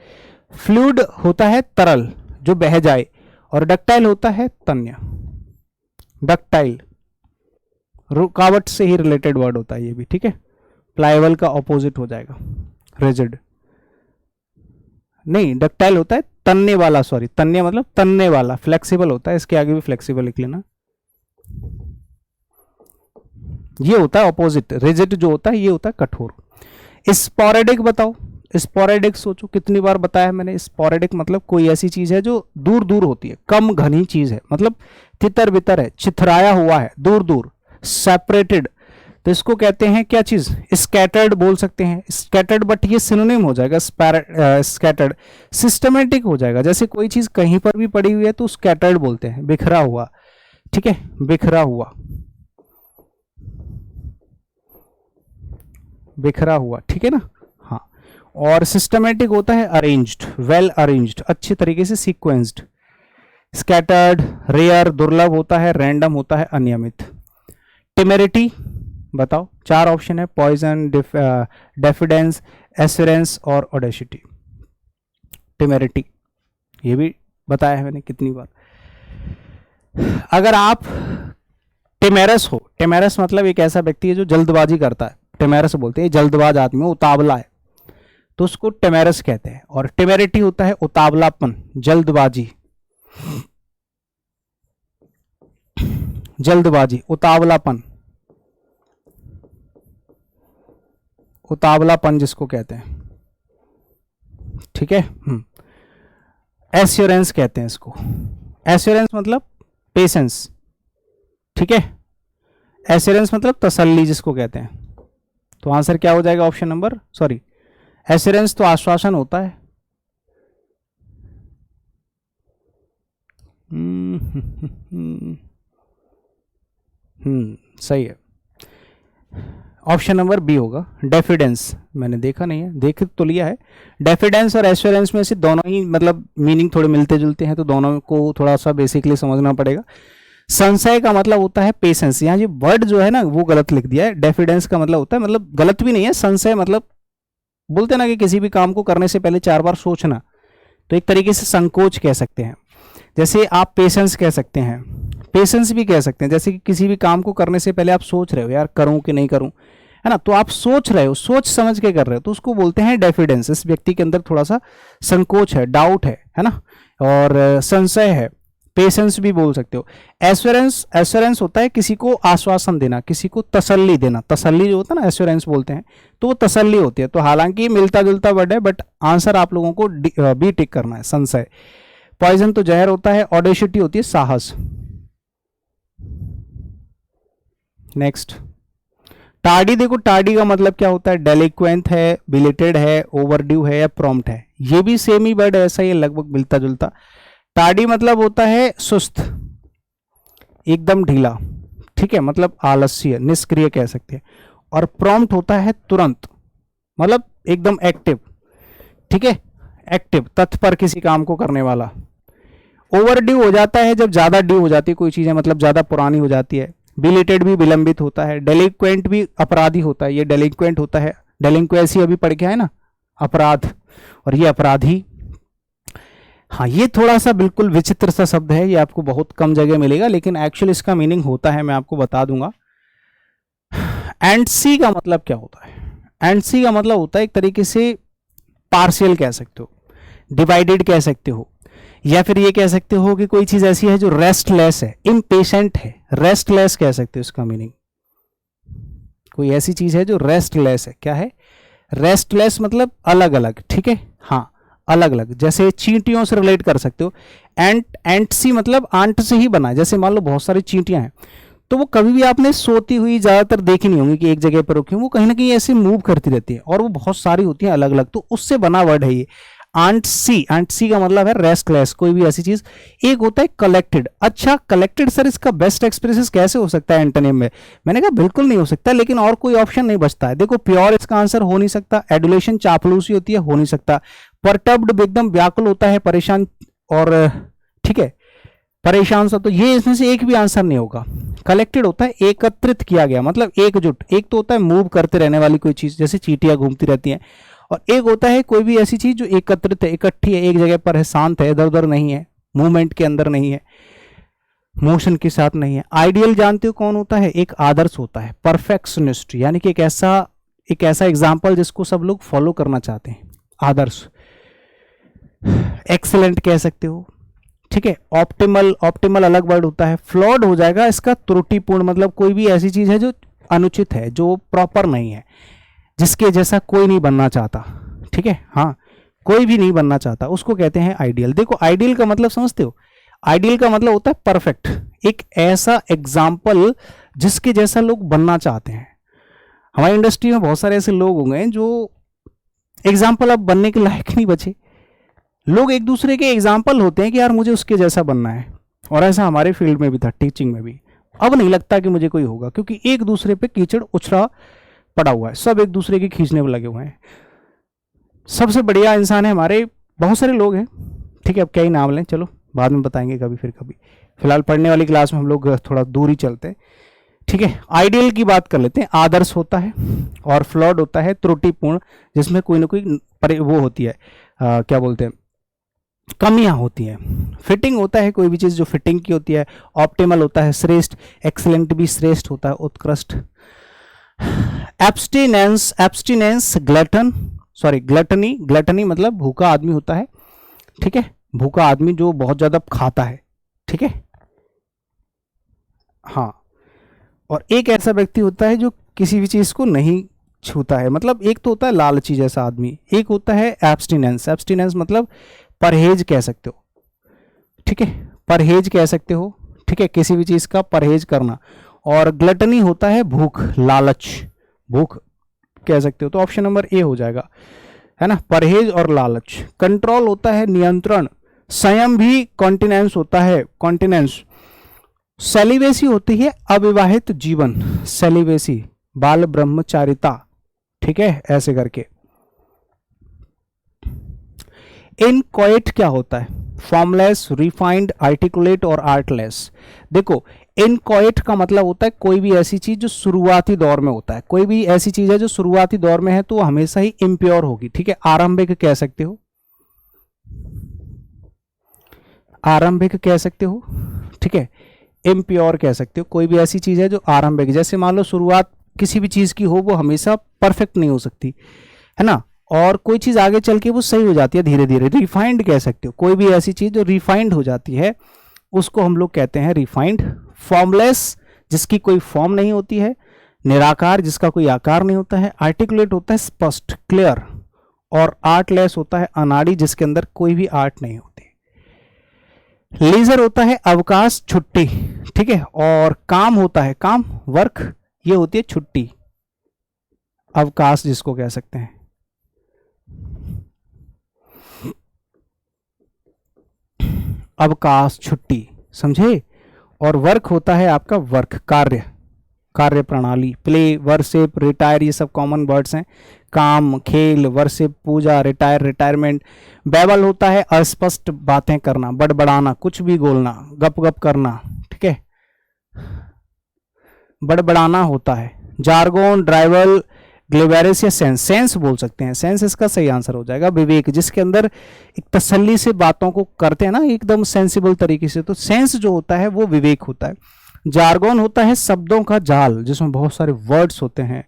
फ्लूइड होता है तरल जो बह जाए, और डक्टाइल होता है तन्य। डक्टाइल रुकावट से ही रिलेटेड वर्ड होता है ये भी, ठीक है। प्लायबल का ऑपोजिट हो जाएगा रिजिड, नहीं डक्टाइल होता है तन्ने वाला, सॉरी तन्य मतलब तन्ने वाला। फ्लेक्सिबल होता है, इसके आगे भी फ्लेक्सिबल लिख लेना। ये होता है ऑपोजिट, रिजिड जो होता है ये होता है कठोर। स्पोरेडिक बताओ, स्पोरेडिक सोचो, कितनी बार बताया मैंने। स्पोरेडिक मतलब कोई ऐसी चीज है जो दूर दूर होती है, कम घनी चीज है, मतलब तितर बितर है, चिथराया हुआ है, दूर दूर, सेपरेटेड, तो इसको कहते हैं क्या चीज, स्कैटर्ड बोल सकते हैं, स्कैटर्ड, बट ये सिनोनिम हो जाएगा स्कैटर्ड, सिस्टमेटिक हो जाएगा। जैसे कोई चीज कहीं पर भी पड़ी हुई है तो स्कैटर्ड बोलते हैं, बिखरा हुआ, ठीक है, बिखरा हुआ, बिखरा हुआ, ठीक है ना। हाँ, और सिस्टमेटिक होता है अरेंज्ड, वेल अरेंज्ड, अच्छी तरीके से सीक्वेंस्ड। स्कैटर्ड रेयर दुर्लभ होता है, रैंडम होता है, अनियमित। टेमेरिटी बताओ, 4 ऑप्शन है, पॉइजन, डेफिडेंस, एस्योरेंस और ऑडेसिटी। टेमेरिटी ये भी बताया है मैंने कितनी बार। अगर आप टेमेरस हो, टेमेरस मतलब एक ऐसा व्यक्ति है जो जल्दबाजी करता है, टेमेरस बोलते हैं, जल्दबाज आदमी, उतावला है, तो उसको टेमेरस कहते हैं। और टेमेरिटी होता है उतावलापन, जल्दबाजी, जल्दबाजी, उतावलापन, उतावलापन जिसको कहते हैं, ठीक है। एश्योरेंस कहते हैं इसको, एश्योरेंस मतलब पेशेंस, ठीक है, एश्योरेंस मतलब तसल्ली जिसको कहते हैं। तो आंसर क्या हो जाएगा, ऑप्शन नंबर, सॉरी, एश्योरेंस तो आश्वासन होता है। सही है, ऑप्शन नंबर बी होगा, डेफिडेंस। मैंने देखा नहीं है, देख तो लिया है। डेफिडेंस और एश्योरेंस में से दोनों ही मतलब मीनिंग थोड़े मिलते जुलते हैं, तो दोनों को थोड़ा सा बेसिकली समझना पड़ेगा। संशय का मतलब होता है पेशेंस, यहाँ ये वर्ड जो है ना वो गलत लिख दिया है। डेफिडेंस का मतलब होता है, मतलब गलत भी नहीं है, संशय मतलब बोलते हैं ना कि किसी भी काम को करने से पहले 4 बार सोचना, तो एक तरीके से संकोच कह सकते हैं। जैसे आप पेशेंस कह सकते हैं, पेशेंस भी कह सकते हैं, जैसे कि किसी भी काम को करने से पहले आप सोच रहे हो यार करूं कि नहीं करूं, है ना, तो आप सोच रहे हो, सोच समझ के कर रहे हो, तो उसको बोलते हैं डेफिडेंस। इस व्यक्ति के अंदर थोड़ा सा संकोच है, डाउट है ना, और संशय है, पेशेंस भी बोल सकते हो। एश्योरेंस, एश्योरेंस होता है किसी को आश्वासन देना, किसी को तसल्ली देना, तसल्ली जो होता है ना एश्योरेंस बोलते हैं, तो वो तसल्ली होती है। तो हालांकि मिलता जुलता वर्ड है, बट आंसर आप लोगों को बी टिक करना है, संशय। पॉइजन तो जहर होता है, ऑडेसिटी होती है साहस। नेक्स्ट, टार्डी, देखो टार्डी का मतलब क्या होता है, डेलिक्वेंट है, बिलेटेड है, ओवरड्यू है या प्रॉम्प्ट है। ये भी सेम ही वर्ड ऐसा ही लगभग मिलता जुलता। टार्डी मतलब होता है सुस्त, एकदम ढीला, ठीक है, मतलब आलस्य, निष्क्रिय कह सकते हैं। और प्रॉम्प्ट होता है तुरंत, मतलब एकदम एक्टिव, ठीक है, एक्टिव, तत्पर किसी काम को करने वाला। ओवरड्यू हो जाता है जब ज्यादा ड्यू हो जाती है कोई चीजें, मतलब ज्यादा पुरानी हो जाती है। बिलेटेड भी विलंबित होता है। डेलिक्वेंट भी अपराधी होता है, ये डेलिक्वेंट होता है, डेलिंक्वेंसी अभी पढ़ के आए ना, अपराध, और ये अपराधी। हाँ, ये थोड़ा सा बिल्कुल विचित्र सा शब्द है, ये आपको बहुत कम जगह मिलेगा, लेकिन एक्चुअली इसका मीनिंग होता है, मैं आपको बता दूंगा। एंटसी का मतलब क्या होता है, एंटसी का मतलब होता है एक तरीके से पार्शियल कह सकते हो, डिवाइडेड कह सकते हो, या फिर ये कह सकते हो कि कोई चीज ऐसी है जो रेस्टलेस है, इम्पेशेंट है, रेस्टलेस कह सकते हो इसका मीनिंग। कोई ऐसी चीज है जो रेस्टलेस है, क्या है, रेस्टलेस मतलब अलग अलग, ठीक है, हाँ अलग अलग। जैसे चींटियों से रिलेट कर सकते हो, एंटसी मतलब आंट से ही बना है। जैसे मान लो बहुत सारी चींटियां हैं, तो वो कभी भी आपने सोती हुई ज्यादातर देखी नहीं होंगी कि एक जगह पर रुकी, वो कहीं ना कहीं ऐसे मूव करती रहती है, और वो बहुत सारी होती हैं अलग अलग, तो उससे बना वर्ड है ये आंटसी। आंटसी का मतलब है रेस्टलेस, कोई भी ऐसी चीज। एक होता है कलेक्टेड। अच्छा, कलेक्टेड सर इसका बेस्ट एक्सप्रेशन कैसे हो सकता है एंटोनिम में? मैंने कहा बिल्कुल नहीं हो सकता, लेकिन और कोई ऑप्शन नहीं बचता है। देखो, प्योर इसका आंसर हो नहीं सकता, एडुलेशन चापलूसी होती है, हो नहीं सकता। परटर्ब्ड एकदम व्याकुल होता है, परेशान, और ठीक है परेशान सा, तो ये इसमें से एक भी आंसर नहीं होगा। कलेक्टेड होता है एकत्रित किया गया, मतलब एकजुट। एक तो होता है मूव करते रहने वाली कोई चीज, जैसे चींटियां घूमती रहती हैं, और एक होता है कोई भी ऐसी चीज जो एकत्रित है, इकट्ठी है, एक जगह पर है, शांत है, इधर उधर नहीं है, मूवमेंट के अंदर नहीं है, मोशन के साथ नहीं है। आइडियल जानते हो कौन होता है? एक आदर्श होता है, परफेक्शनिस्ट, यानी कि एक ऐसा एग्जाम्पल जिसको सब लोग फॉलो करना चाहते हैं, आदर्श। एक्सीलेंट कह सकते हो, ठीक है। ऑप्टिमल, ऑप्टिमल अलग वर्ड होता है। फ्लॉड हो जाएगा इसका त्रुटिपूर्ण, मतलब कोई भी ऐसी चीज है जो अनुचित है, जो प्रॉपर नहीं है, जिसके जैसा कोई नहीं बनना चाहता, ठीक है, हाँ कोई भी नहीं बनना चाहता, उसको कहते हैं आइडियल। देखो आइडियल का मतलब समझते हो? आइडियल का मतलब होता है परफेक्ट, एक ऐसा एग्जाम्पल जिसके जैसा लोग बनना चाहते हैं। हमारी इंडस्ट्री में बहुत सारे ऐसे लोग होंगे जो एग्जाम्पल अब बनने के लायक नहीं बचे। लोग एक दूसरे के एग्जाम्पल होते हैं कि यार मुझे उसके जैसा बनना है, और ऐसा हमारे फील्ड में भी था, टीचिंग में भी। अब नहीं लगता कि मुझे कोई होगा, क्योंकि एक दूसरे पे कीचड़ उछड़ा पड़ा हुआ है, सब एक दूसरे के खींचने में लगे हुए हैं। सबसे बढ़िया इंसान है हमारे, बहुत सारे लोग हैं, ठीक है, अब क्या ही नाम लें, चलो बाद में बताएंगे कभी फिर कभी। फिलहाल पढ़ने वाली क्लास में हम लोग थोड़ा दूर ही चलते हैं, ठीक है। आइडियल की बात कर लेते हैं। आदर्श होता है और फ्लॉड होता है त्रुटिपूर्ण, जिसमें कोई ना कोई वो होती है, क्या बोलते हैं, कमियां होती हैं। फिटिंग होता है कोई भी चीज़ जो फिटिंग की होती है। ऑप्टिमल होता है श्रेष्ठ, एक्सीलेंट भी श्रेष्ठ होता है, उत्कृष्ट। एब्स्टिनेंस, एब्स्टिनेंस ग्लटनी, ग्लटनी मतलब भूखा आदमी होता है, ठीक है, भूखा आदमी जो बहुत ज्यादा खाता है, ठीक है, हाँ। और एक ऐसा व्यक्ति होता है जो किसी भी चीज को नहीं छूता है, मतलब एक तो होता है लालची जैसा आदमी, एक होता है एब्स्टिनेंस। एब्स्टिनेंस मतलब परहेज कह सकते हो, ठीक है, परहेज कह सकते हो, ठीक है, किसी भी चीज का परहेज करना। और ग्लटनी होता है भूख, लालच, भूख कह सकते हो। तो ऑप्शन नंबर ए हो जाएगा, है ना, परहेज और लालच। कंट्रोल होता है नियंत्रण, संयम भी कॉन्टिनेंस होता है, कॉन्टिनेंस। सेलिवेसी होती है अविवाहित जीवन, सेलिवेसी बाल ब्रह्मचारिता, ठीक है, ऐसे करके। इनक्वाइट क्या होता है? फॉर्मलेस, रिफाइंड, आर्टिकुलेट और आर्टलेस। देखो, इनक्वाइट का मतलब होता है कोई भी ऐसी चीज जो शुरुआती दौर में होता है, कोई भी ऐसी चीज है जो शुरुआती दौर में है तो वो हमेशा ही इम्प्योर होगी, ठीक है। आरंभिक कह सकते हो, आरंभिक कह सकते हो, ठीक है, इम्प्योर कह सकते हो। कोई भी ऐसी चीज है जो आरंभिक, जैसे मान लो शुरुआत किसी भी चीज की हो, वो हमेशा परफेक्ट नहीं हो सकती, है ना, और कोई चीज आगे चल के वो सही हो जाती है धीरे धीरे। रिफाइंड कह सकते हो, कोई भी ऐसी चीज जो रिफाइंड हो जाती है उसको हम लोग कहते हैं रिफाइंड। फॉर्मलेस, जिसकी कोई फॉर्म नहीं होती है। निराकार, जिसका कोई आकार नहीं होता है। आर्टिकुलेट होता है स्पष्ट, क्लियर। और आर्टलेस होता है अनाड़ी, जिसके अंदर कोई भी आर्ट नहीं होती। लीजर होता है अवकाश, छुट्टी, ठीक है। और काम होता है, काम, वर्क, ये होती है छुट्टी, अवकाश जिसको कह सकते हैं। अवकाश, छुट्टी, समझे। और वर्क होता है आपका वर्क, कार्य, कार्य प्रणाली। प्ले, वर्शिप, रिटायर, ये सब कॉमन वर्ड्स हैं। काम, खेल, वर्शिप, पूजा, रिटायर, रिटायरमेंट। बैबल होता है अस्पष्ट बातें करना, बड़बड़ाना, कुछ भी बोलना, गप गप करना, ठीक है, बड़बड़ाना होता है। जार्गोन, ड्राइवल, ग्लेवेरिस या सेंस, सेंस बोल सकते हैं, सेंस इसका सही आंसर हो जाएगा। विवेक, जिसके अंदर एक तसल्ली से बातों को करते हैं ना, एकदम सेंसिबल तरीके से, तो सेंस जो होता है वो विवेक होता है। जार्गोन होता है शब्दों का जाल, जिसमें बहुत सारे वर्ड्स होते हैं।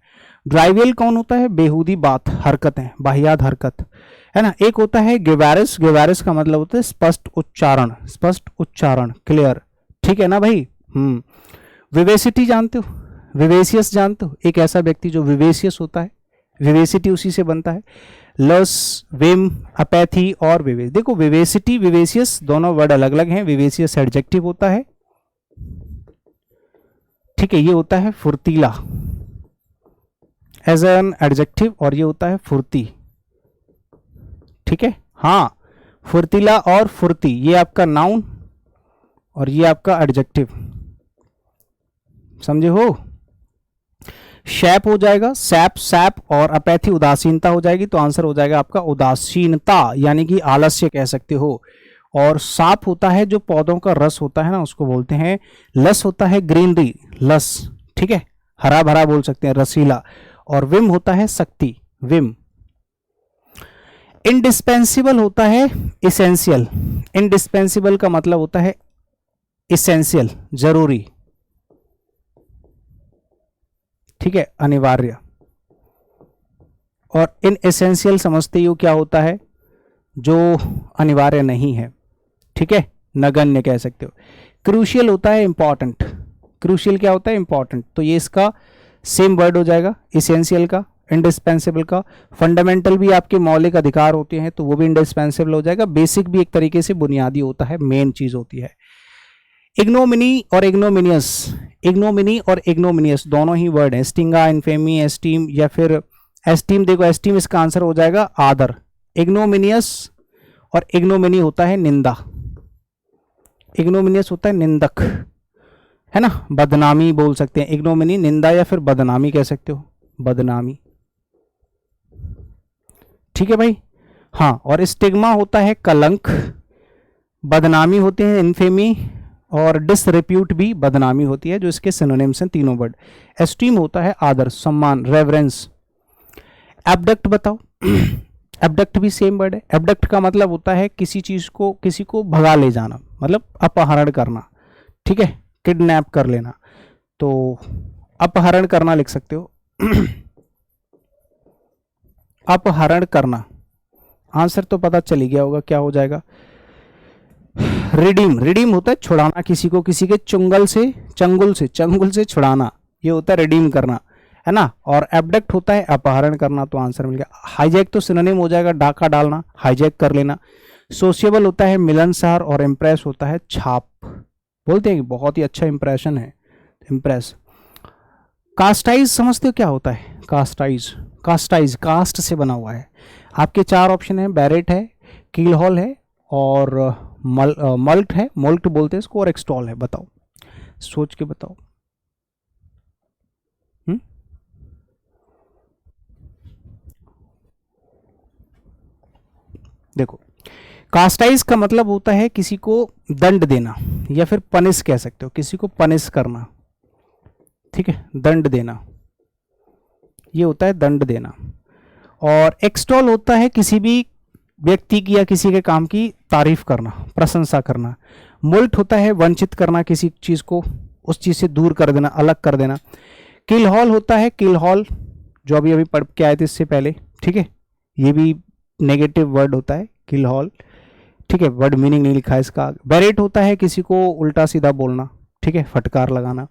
ड्राइवियल कौन होता है? बेहूदी बात, हरकतें, वाहियात हरकत, है ना। एक होता है ग्वेरिस, ग्वेरिस का मतलब होता है स्पष्ट उच्चारण, स्पष्ट उच्चारण, क्लियर, ठीक है ना भाई। विवेसिटी जानते हो, विवेसियस जानते हो, एक ऐसा व्यक्ति जो विवेसियस होता है, विवेसिटी उसी से बनता है। लस, विम, अपैथी और विवेस। देखो, विवेसिटी, विवेसियस दोनों वर्ड अलग अलग हैं। विवेसियस एडजेक्टिव होता है, ठीक है, ये होता है फुर्तीला एज एन एडजेक्टिव, और ये होता है फुर्ती, ठीक है, हाँ, फुर्तीला और फुर्ती, ये आपका नाउन और ये आपका एडजेक्टिव, समझे हो। शैप हो जाएगा, सैप, सैप, और अपैथी उदासीनता हो जाएगी, तो आंसर हो जाएगा आपका उदासीनता, यानी कि आलस्य कह सकते हो। और साप होता है जो पौधों का रस होता है ना, उसको बोलते हैं। लस होता है ग्रीनरी, लस, ठीक है, हरा भरा बोल सकते हैं, रसीला। और विम होता है शक्ति, विम। इंडिस्पेंसिबल होता है इसेंशियल, इंडिस्पेंसिबल का मतलब होता है इसेंशियल, जरूरी, ठीक है, अनिवार्य। और इन एसेंशियल समझते हो क्या होता है? जो अनिवार्य नहीं है, ठीक है, नगण्य कह सकते हो। क्रूशियल होता है इंपॉर्टेंट, क्रूशियल क्या होता है? इंपॉर्टेंट, तो ये इसका सेम वर्ड हो जाएगा, इसेंशियल का, इंडिस्पेंसिबल का। फंडामेंटल भी आपके मौलिक अधिकार होते हैं तो वो भी इंडिस्पेंसिबल हो जाएगा। बेसिक भी एक तरीके से बुनियादी होता है, मेन चीज होती है। इग्नोमिनी और इग्नोमिनियस, इग्नोमिनी और इग्नोमिनियस दोनों ही वर्ड हैं, स्टिंगा, इन्फेमी, एस्टीम, या फिर एस्टीम। देखो एस्टीम इसका आंसर हो जाएगा आदर। इग्नोमिनियस और इग्नोमिनी होता है निंदा। इग्नोमिनियस होता है निंदक, है ना, बदनामी बोल सकते हैं। इग्नोमिनी निंदा या फिर बदनामी कह सकते हो, बदनामी। ठीक है भाई। हाँ, और स्टिग्मा होता है कलंक, बदनामी होते हैं इन्फेमी, और डिसरेप्यूट भी बदनामी होती है, जो इसके सिनोनिम्स हैं तीनों वर्ड। एस्टीम होता है आदर, सम्मान, रेवरेंस। एब्डक्ट बताओ। एब्डक्ट भी सेम वर्ड है। एब्डक्ट का मतलब होता है किसी चीज को, किसी को भगा ले जाना, मतलब अपहरण करना। ठीक है, किडनैप कर लेना, तो अपहरण करना लिख सकते हो। अपहरण करना, आंसर तो पता चल ही गया होगा क्या हो जाएगा। रिडीम, रिडीम होता है छुड़ाना किसी को, किसी के चंगुल से छुड़ाना, ये होता है रिडीम करना, है ना। और एब्डक्ट होता है अपहरण करना, तो आंसर मिल गया। हाईजैक तो सिनोनिम हो जाएगा डाका डालना, हाईजैक कर लेना। सोशिएबल होता है मिलनसार, और इम्प्रेस होता है छाप, बोलते हैं कि बहुत ही अच्छा इंप्रेशन है, इम्प्रेस। कास्टाइज समझते हो क्या होता है? कास्टाइज, कास्टाइज कास्ट से बना हुआ है। आपके चार ऑप्शन है, बैरेट है, कीलहॉल है, और मल्ट है, मोल्ट बोलते हैं इसको, और एक्सटॉल है। बताओ, सोच के बताओ। देखो, कास्टाइज का मतलब होता है किसी को दंड देना, या फिर पनिश कह सकते हो, किसी को पनिश करना। ठीक है, दंड देना, ये होता है दंड देना। और एक्सटॉल होता है किसी भी व्यक्ति की या किसी के काम की तारीफ करना, प्रशंसा करना। मोल्ट होता है वंचित करना किसी चीज को, उस चीज से दूर कर देना, अलग कर देना। किलहॉल होता है, किलहॉल जो अभी अभी पढ़ के आए थे इससे पहले, ठीक है, ये भी नेगेटिव वर्ड होता है किलहॉल। ठीक है, वर्ड मीनिंग नहीं लिखा है इसका। बैरेट होता है किसी को उल्टा सीधा बोलना, ठीक है, फटकार लगाना।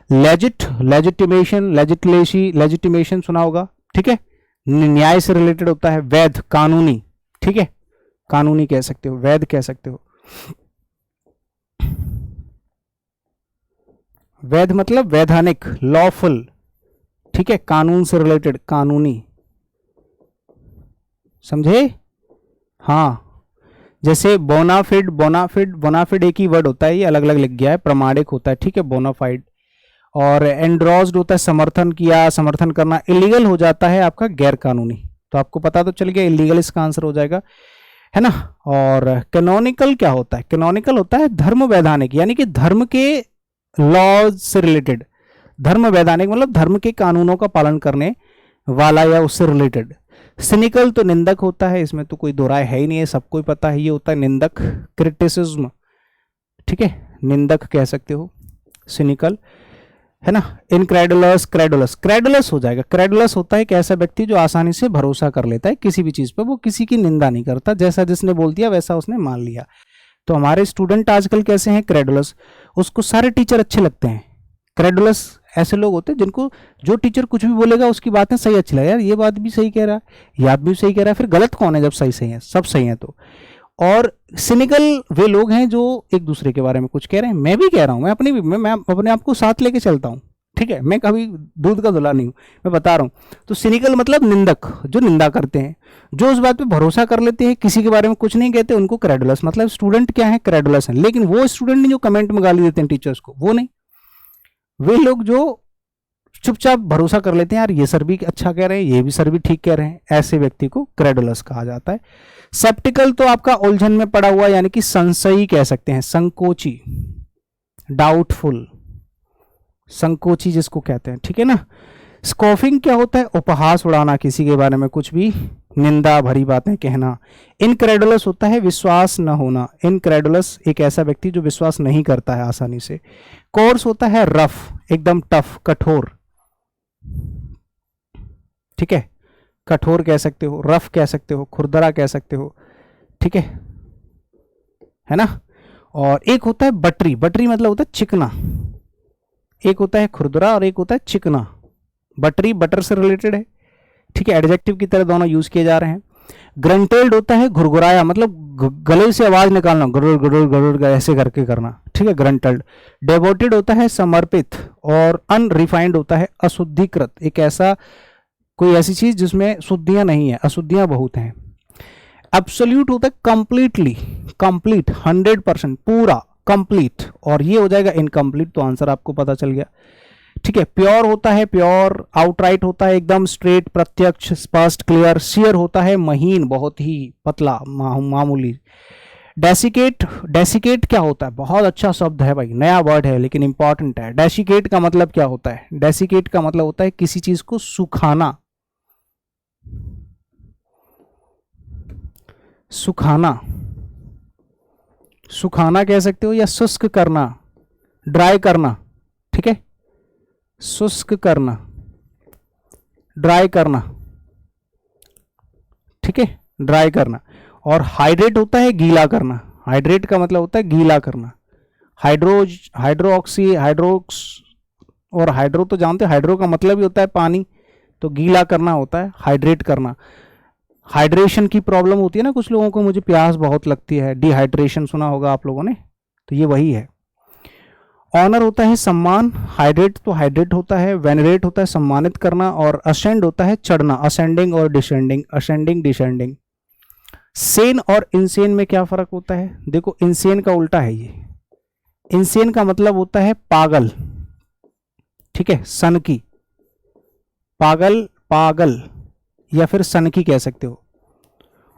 लेजिट, लेजिटिमेशन, लेजिटिमेशन सुना होगा, ठीक है, न्याय से रिलेटेड होता है। वैध, कानूनी, ठीक है, कानूनी कह सकते हो, वैध कह सकते हो। वैध मतलब वैधानिक, लॉफुल, ठीक है, कानून से रिलेटेड, कानूनी, समझे? हाँ, जैसे बोनाफिड, बोनाफिड, बोनाफिड एक ही वर्ड होता है, ये अलग अलग लिख गया है, प्रमाणिक होता है, ठीक है, बोनाफाइड। और एंड्रोस्ड होता है समर्थन किया, समर्थन करना। इलीगल हो जाता है आपका गैर कानूनी, तो आपको पता तो चल गया, इलीगल इसका आंसर हो जाएगा, है ना। और कैनोनिकल क्या होता है? कैनोनिकल होता है धर्म वैधानिक, यानी कि धर्म के लॉज से रिलेटेड। धर्म वैधानिक मतलब धर्म के कानूनों का पालन करने वाला या उससे रिलेटेड। सिनिकल तो निंदक होता है, इसमें तो कोई दो राय है ही नहीं है, सबको ही पता है, ये होता है निंदक। क्रिटिसिज्म, ठीक है, निंदक कह सकते हो, सिनिकल, है ना। इनक्रेडुलस, क्रेडुलस, क्रेडुलस हो जाएगा। क्रेडुलस होता है एक ऐसा व्यक्ति जो आसानी से भरोसा कर लेता है किसी भी चीज पर, वो किसी की निंदा नहीं करता, जैसा जिसने बोल दिया वैसा उसने मान लिया। तो हमारे स्टूडेंट आजकल कैसे हैं? क्रेडुलस, उसको सारे टीचर अच्छे लगते हैं। क्रेडुलस ऐसे लोग होते हैं जिनको जो टीचर कुछ भी बोलेगा उसकी बातें सही अच्छी लगे, यार ये बात भी सही कह रहा है, ये बात भी सही कह रहा है, फिर गलत कौन है जब सही सही है, सब सही है तो। और सिनिकल वे लोग हैं जो एक दूसरे के बारे में कुछ कह रहे हैं, मैं भी कह रहा हूं, मैं अपने आप को साथ लेके चलता हूं, ठीक है, मैं कभी दूध का धुला नहीं हूं, मैं बता रहा हूं। तो सिनिकल मतलब निंदक, जो निंदा करते हैं, जो उस बात पे भरोसा कर लेते हैं, किसी के बारे में कुछ नहीं कहते, उनको क्रेडुलस। मतलब स्टूडेंट क्या है? क्रेडुलस है। लेकिन वो स्टूडेंट नहीं जो कमेंट में गाली देते हैं टीचर्स को, वो नहीं, वे लोग जो चुपचाप भरोसा कर लेते हैं, यार ये सर भी अच्छा कह रहे हैं, ये भी सर भी ठीक कह रहे हैं, ऐसे व्यक्ति को क्रेडुलस कहा जाता है। सेप्टिकल तो आपका उलझन में पड़ा हुआ, यानी कि संशयी कह सकते हैं, संकोची, डाउटफुल, संकोची जिसको कहते हैं, ठीक है ना। स्कॉफिंग क्या होता है? उपहास उड़ाना, किसी के बारे में कुछ भी निंदा भरी बातें कहना। इनक्रेडुलस होता है विश्वास न होना, इनक्रेडुलस एक ऐसा व्यक्ति जो विश्वास नहीं करता है आसानी से। कोर्स होता है रफ, एकदम टफ, कठोर, ठीक है, कठोर कह सकते हो, रफ कह सकते हो, खुरदरा कह सकते हो, ठीक है ना। और एक होता है बटरी, बटरी मतलब होता है चिकना, एक होता है खुरदरा और एक होता है चिकना। बटरी बटर से रिलेटेड है, ठीक है, एडजेक्टिव की तरह दोनों यूज किए जा रहे हैं। ग्रंटेल्ड होता है घुरघुराया, मतलब गले से आवाज निकालना, गरुड़ गरुड़ गरुड़ ऐसे करके करना, ठीक है, ग्रंटल्ड। डेवोटेड होता है समर्पित, और अनरिफाइंड होता है अशुद्धिकृत, एक ऐसा कोई ऐसी चीज जिसमें शुद्धियां नहीं है, अशुद्धियां बहुत हैं। एब्सोल्यूट होता है कंप्लीटली, कंप्लीट 100% पूरा कंप्लीट, और ये हो जाएगा इनकम्प्लीट, तो आंसर आपको पता चल गया, ठीक है। प्योर होता है प्योर, आउटराइट होता है एकदम स्ट्रेट, प्रत्यक्ष, स्पष्ट, क्लियर। शियर होता है महीन, बहुत ही पतला, मामूली। डेसिकेट, डेसिकेट क्या होता है, बहुत अच्छा शब्द है भाई, नया वर्ड है लेकिन इंपॉर्टेंट है। डेसिकेट का मतलब क्या होता है, डेसिकेट का मतलब होता है किसी चीज को सुखाना, सुखाना, सुखाना कह सकते हो, या शुष्क करना, ड्राई करना, ठीक है, शुष्क करना, ड्राई करना, ठीक है, ड्राई करना। और हाइड्रेट होता है गीला करना, हाइड्रेट का मतलब होता है गीला करना। हाइड्रोक्सी, हाइड्रोक्स, और हाइड्रो तो जानते हैं, हाइड्रो का मतलब ही होता है पानी, तो गीला करना होता है हाइड्रेट करना। हाइड्रेशन की प्रॉब्लम होती है ना कुछ लोगों को, मुझे प्यास बहुत लगती है, डिहाइड्रेशन सुना होगा आप लोगों ने, तो ये वही है। ऑनर होता है सम्मान, हाइड्रेट तो हाइड्रेट होता है, वेनरेट होता है सम्मानित करना, और असेंड होता है चढ़ना, असेंडिंग और डिसेंडिंग, असेंडिंग डिसेंडिंग। सेन और इंसेन में क्या फर्क होता है, देखो इंसेन का उल्टा है ये, इंसेन का मतलब होता है पागल, ठीक है, सनकी, पागल, पागल, या फिर सनकी कह सकते हो।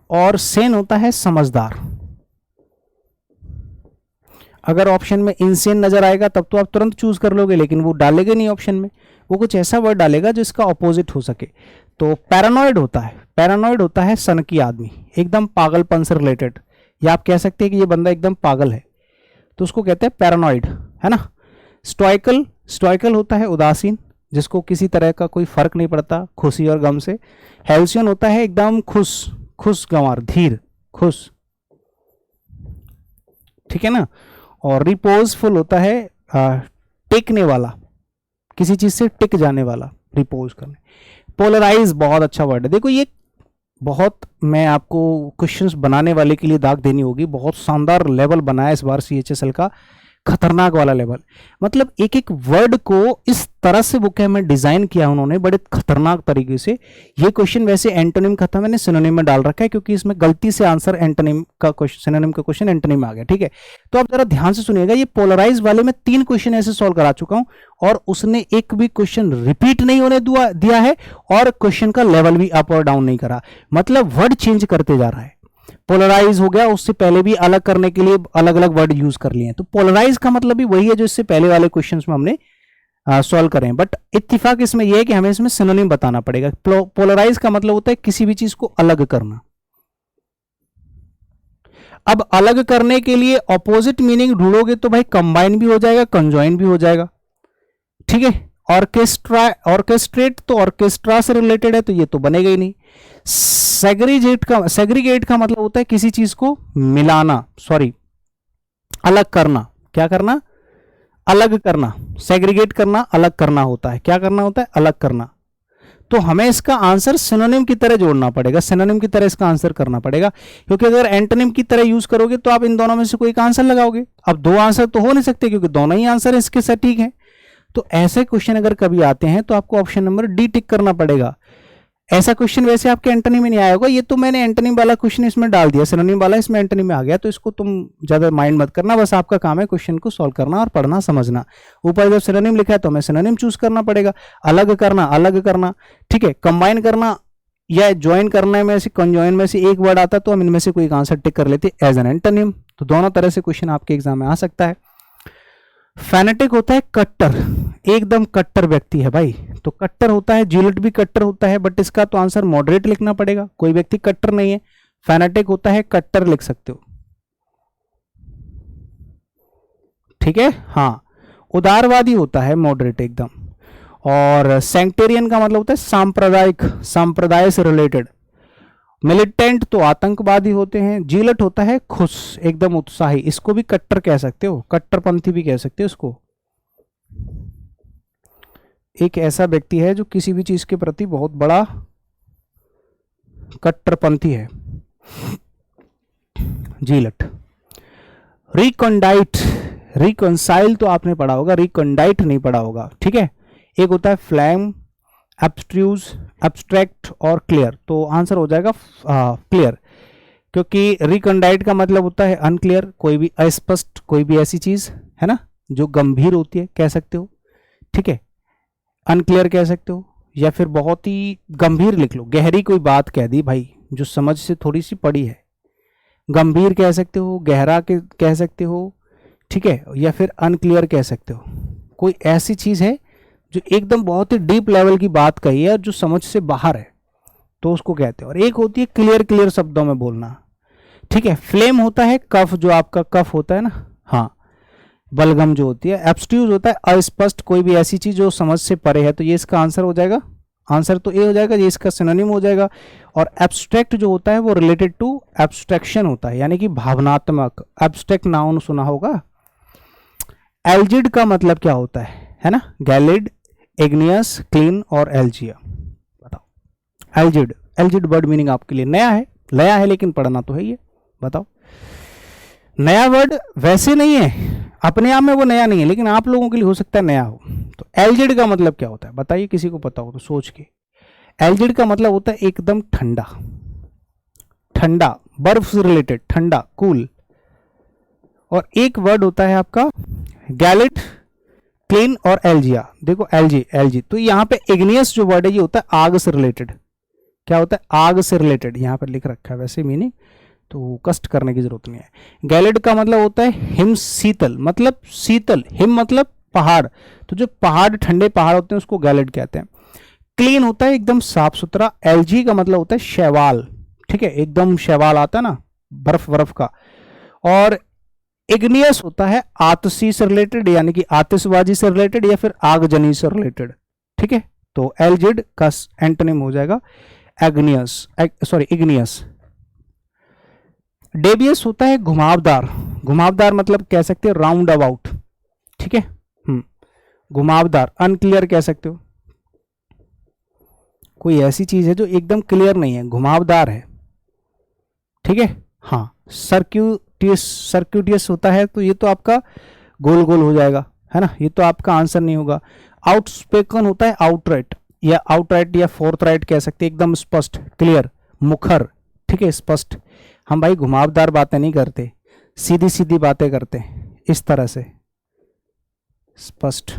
और सेन होता है समझदार। अगर ऑप्शन में इंसेन नजर आएगा तब तो आप तुरंत चूज कर लोगे, लेकिन वो डालेगा नहीं ऑप्शन में, वो कुछ ऐसा वर्ड डालेगा जो इसका ऑपोजिट हो सके। तो पैरानॉइड होता है, पैरानॉइड होता है सनकी आदमी, एकदम पागलपन से रिलेटेड, या आप कह सकते हैं कि ये बंदा एकदम पागल है, तो उसको कहते हैं पैरानॉइड, है ना। स्टोइकल, स्टोइकल होता है उदासीन, जिसको किसी तरह का कोई फर्क नहीं पड़ता खुशी और गम से। हेल्सियन होता है एकदम खुश, खुशगवार, धीर, खुश, ठीक है ना। और रिपोजफुल होता है टिकने वाला, किसी चीज से टिक जाने वाला, रिपोज करने। पोलराइज बहुत अच्छा वर्ड है, देखो ये बहुत, मैं आपको क्वेश्चंस बनाने वाले के लिए दाग देनी होगी, बहुत शानदार लेवल बनाया इस बार CHSL का, खतरनाक वाला लेवल। मतलब एक एक वर्ड को इस तरह से बुक में डिजाइन किया उन्होंने बड़े खतरनाक तरीके से। ये क्वेश्चन वैसे एंटोनिम का था, मैंने सिनोनिम में डाल रखा है क्योंकि इसमें गलती से आंसर एंटोनिम का क्वेश्चन, सिनोनिम का क्वेश्चन एंटोनिम में आ गया, ठीक है। तो आप जरा ध्यान से सुनिएगा, ये पोलराइज वाले में 3 क्वेश्चन ऐसे सॉल्व करा चुका हूं, और उसने एक भी क्वेश्चन रिपीट नहीं होने दिया है, और क्वेश्चन का लेवल भी अप और डाउन नहीं करा, मतलब वर्ड चेंज करते जा रहा है। पोलराइज हो गया, उससे पहले भी अलग करने के लिए अलग अलग वर्ड यूज कर लिए हैं, तो पोलराइज का मतलब भी वही है जो इससे पहले वाले क्वेश्चंस में हमने सॉल्व करें, बट इत्तेफाक इसमें यह है कि हमें इसमें सिनोनिम बताना पड़ेगा। पोलराइज का मतलब होता है किसी भी चीज को अलग करना। अब अलग करने के लिए ऑपोजिट मीनिंग ढूंढोगे तो भाई कंबाइन भी हो जाएगा, कंजॉइन भी हो जाएगा, ठीक है। ऑर्केस्ट्रा, ऑर्केस्ट्रेट तो ऑर्केस्ट्रा से रिलेटेड है, तो ये तो बनेगा ही नहीं। सेग्रीगेट का मतलब होता है किसी चीज को मिलाना, सॉरी अलग करना, क्या करना, अलग करना। सेग्रीगेट करना, अलग करना होता है, क्या करना होता है, अलग करना। तो हमें इसका आंसर सिनोनिम की तरह जोड़ना पड़ेगा, सिनोनिम की तरह इसका आंसर करना पड़ेगा, क्योंकि अगर एंटोनिम की तरह यूज करोगे तो आप इन दोनों में से कोई एक आंसर लगाओगे। अब 2 आंसर तो हो नहीं सकते क्योंकि दोनों ही आंसर इसके सटीक हैं। तो ऐसे क्वेश्चन अगर कभी आते हैं तो आपको ऑप्शन नंबर डी टिक करना पड़ेगा। ऐसा क्वेश्चन वैसे आपके एंटोनिम में नहीं आया होगा, ये तो मैंने एंटोनिम वाला क्वेश्चन इसमें डाल दिया, सिनोनिम वाला इसमें एंटोनिम में आ गया, तो इसको तुम ज्यादा माइंड मत करना, बस आपका काम है क्वेश्चन को सॉल्व करना और पढ़ना समझना। ऊपर जब सिनोनिम लिखा है तो हमें सिनोनिम चूज करना पड़ेगा। अलग करना, अलग करना, ठीक है। कंबाइन करना या ज्वाइन करने में से, कंजॉइन में से एक वर्ड आता तो हम इनमें से कोई एक आंसर टिक कर लेते एज एन एंटोनिम। तो दोनों तरह से क्वेश्चन आपके एग्जाम में आ सकता है। फैनेटिक होता है कट्टर, एकदम कट्टर व्यक्ति है भाई, तो कट्टर होता है, जीलट भी कट्टर होता है, बट इसका तो आंसर मॉडरेट लिखना पड़ेगा, कोई व्यक्ति कट्टर नहीं है। फैनेटिक होता है कट्टर लिख सकते हो, ठीक है, हाँ। उदारवादी होता है मॉडरेट एकदम। और सेक्टेरियन का मतलब होता है सांप्रदायिक, संप्रदाय से रिलेटेड। मिलिटेंट तो आतंकवादी होते हैं। जीलट होता है खुश, एकदम उत्साही, इसको भी कट्टर कह सकते हो, कट्टरपंथी भी कह सकते हो इसको। एक ऐसा व्यक्ति है जो किसी भी चीज के प्रति बहुत बड़ा कट्टरपंथी है। जीलट। रिकॉन्डाइट, रिकॉन्साइल तो आपने पढ़ा होगा, रिकॉन्डाइट नहीं पढ़ा होगा, ठीक है। एक होता है फ्लैम, एब्स्ट्रूज, एब्स्ट्रैक्ट और क्लियर। तो आंसर हो जाएगा क्लियर, क्योंकि रिकॉन्डाइट का मतलब होता है अनक्लियर, कोई भी अस्पष्ट, कोई भी ऐसी चीज है ना जो गंभीर होती है, कह सकते हो, ठीक है। अनक्लियर कह सकते हो, या फिर बहुत ही गंभीर लिख लो, गहरी कोई बात कह दी भाई जो समझ से थोड़ी सी पड़ी है, गंभीर कह सकते हो, गहरा के कह सकते हो, ठीक है, या फिर अनक्लियर कह सकते हो। कोई ऐसी चीज है जो एकदम बहुत ही डीप लेवल की बात कही है और जो समझ से बाहर है, तो उसको कहते हैं। और एक होती है क्लियर, क्लियर शब्दों में बोलना, ठीक है। फ्लेम होता है कफ, जो आपका कफ होता है ना, हाँ, बलगम जो होती है। एब्स्ट्यूज होता है अस्पष्ट, कोई भी ऐसी चीज जो समझ से परे है, तो ये इसका आंसर हो जाएगा, आंसर तो ए हो जाएगा, ये इसका सिनोनिम हो जाएगा। और एब्स्ट्रैक्ट जो होता है वो रिलेटेड टू एब्स्ट्रैक्शन होता है, यानी कि भावनात्मक। एब्स्ट्रैक्ट नाउन सुना होगा। एल्जिड का मतलब क्या होता है ना, गैलिड, इग्नियस, क्लीन और एल्जिया। बताओ एल्जिड, एल्जिड वर्ड मीनिंग आपके लिए नया है लेकिन पढ़ना तो है ये। बताओ, नया वर्ड वैसे नहीं है, अपने आप में वो नया नहीं है, लेकिन आप लोगों के लिए हो सकता है नया हो। तो एल्जिड का मतलब क्या होता है बताइए, किसी को पता हो तो सोच के। एल्जिड का मतलब होता है एकदम ठंडा, ठंडा, बर्फ से रिलेटेड, ठंडा, कूल। और एक वर्ड होता है आपका गैलिड, क्लीन और एल्जिया। देखो एल्जी, तो यहाँ पे इग्नियस जो वर्ड है ये होता है आग से रिलेटेड। क्या होता है, आग से रिलेटेड, यहाँ पर लिख रखा है वैसे मीनिंग, तो कष्ट करने की जरूरत नहीं है। गैलिड का मतलब होता है हिम शीतल, मतलब शीतल, हिम मतलब पहाड़, तो जो पहाड़, ठंडे पहाड़ होते हैं उसको गैलिड कहते हैं। क्लीन होता है एकदम साफ सुथरा। एल्जी का मतलब होता है शैवाल, ठीक है, एकदम शैवाल आता है ना बर्फ का। और इग्नियस होता है आतशी से रिलेटेड, यानी कि आतिशबाजी से रिलेटेड या फिर आगजनी से रिलेटेड, ठीक है। तो एल्जिड का एंटोनिम हो जाएगा इग्नियस। डेवियस होता है घुमावदार, घुमावदार मतलब कह सकते हो राउंड अबाउट, ठीक है, घुमावदार। अनक्लियर कह सकते हो, कोई ऐसी चीज है जो एकदम क्लियर नहीं है, घुमावदार है, ठीक है। हाँ, सर्क्यूटियस होता है, तो ये तो आपका गोल गोल हो जाएगा, है ना, ये तो आपका आंसर नहीं होगा। आउटस्पोकन होता है आउटराइट या फोर्थराइट कह सकते हैं, एकदम स्पष्ट, क्लियर, मुखर, ठीक है, स्पष्ट। हम भाई घुमावदार बातें नहीं करते, सीधी सीधी बातें करते हैं, इस तरह से स्पष्ट,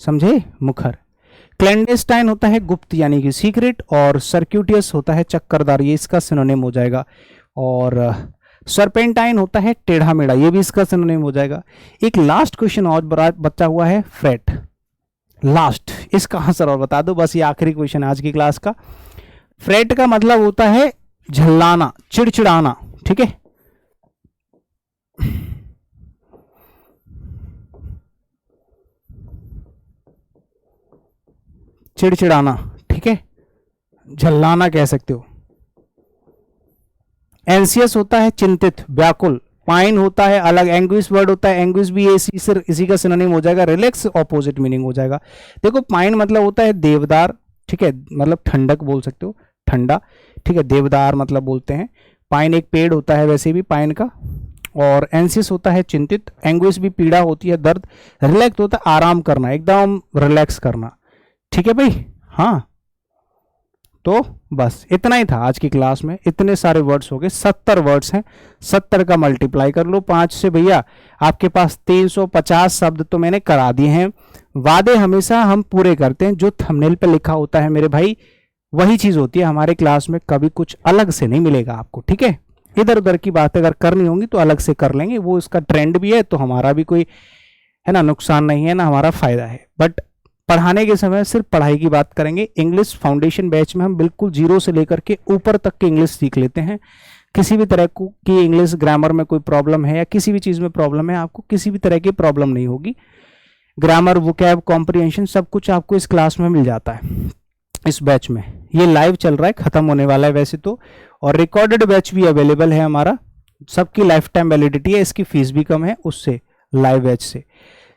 समझे, मुखर। क्लैंडेस्टाइन होता है गुप्त यानी कि सीक्रेट, और सर्क्यूटियस होता है चक्करदार, ये इसका सिनोनिम हो जाएगा। और सर्पेंटाइन होता है टेढ़ा मेढ़ा, ये भी इसका सिनोनिम हो जाएगा। एक लास्ट क्वेश्चन और बचा हुआ है, फ्रेट, लास्ट, इसका आंसर और बता दो बस, ये आखिरी क्वेश्चन है आज की क्लास का। फ्रेट का मतलब होता है झल्लाना, चिड़चिड़ाना, ठीक है। चिड़चिड़ाना, ठीक है, झल्लाना कह सकते हो। एंसियस होता है चिंतित, व्याकुल। पाइन होता है अलग, एंग्विश वर्ड होता है, एंग्विश भी इसी का सिनोनिम हो जाएगा, रिलैक्स ऑपोजिट मीनिंग हो जाएगा। देखो पाइन मतलब होता है देवदार, ठीक है, मतलब ठंडक बोल सकते हो, ठंडा, ठीक है। देवदार मतलब बोलते हैं, पाइन एक पेड़ होता है वैसे भी पाइन का। और एंसियस होता है चिंतित, एंग्विश भी पीड़ा होती है, दर्द। रिलैक्स होता है आराम करना, एकदम रिलैक्स करना, ठीक है भाई। हाँ, तो बस इतना ही था आज की क्लास में, इतने सारे वर्ड्स हो गए, 70 वर्ड्स हैं, 70 का मल्टीप्लाई कर लो 5 से भैया, आपके पास 350 शब्द तो मैंने करा दिए हैं। वादे हमेशा हम पूरे करते हैं, जो थंबनेल पे लिखा होता है मेरे भाई वही चीज होती है हमारे क्लास में, कभी कुछ अलग से नहीं मिलेगा आपको, ठीक है। इधर उधर की बातें अगर करनी होंगी तो अलग से कर लेंगे, वो इसका ट्रेंड भी है, तो हमारा भी कोई है ना नुकसान नहीं है ना हमारा फायदा है। बट पढ़ाने के समय सिर्फ पढ़ाई की बात करेंगे। इंग्लिश फाउंडेशन बैच में हम बिल्कुल जीरो से लेकर के ऊपर तक की इंग्लिश सीख लेते हैं। किसी भी तरह की इंग्लिश ग्रामर में कोई प्रॉब्लम है या किसी भी चीज में प्रॉब्लम है, आपको किसी भी तरह की प्रॉब्लम नहीं होगी। ग्रामर, वोकैब, कॉम्प्रिहेंशन सब कुछ आपको इस क्लास में मिल जाता है, इस बैच में। ये लाइव चल रहा है, खत्म होने वाला है वैसे तो, और रिकॉर्डेड बैच भी अवेलेबल है हमारा, सबकी लाइफ टाइम वैलिडिटी है, इसकी फीस भी कम है उससे, लाइव बैच से,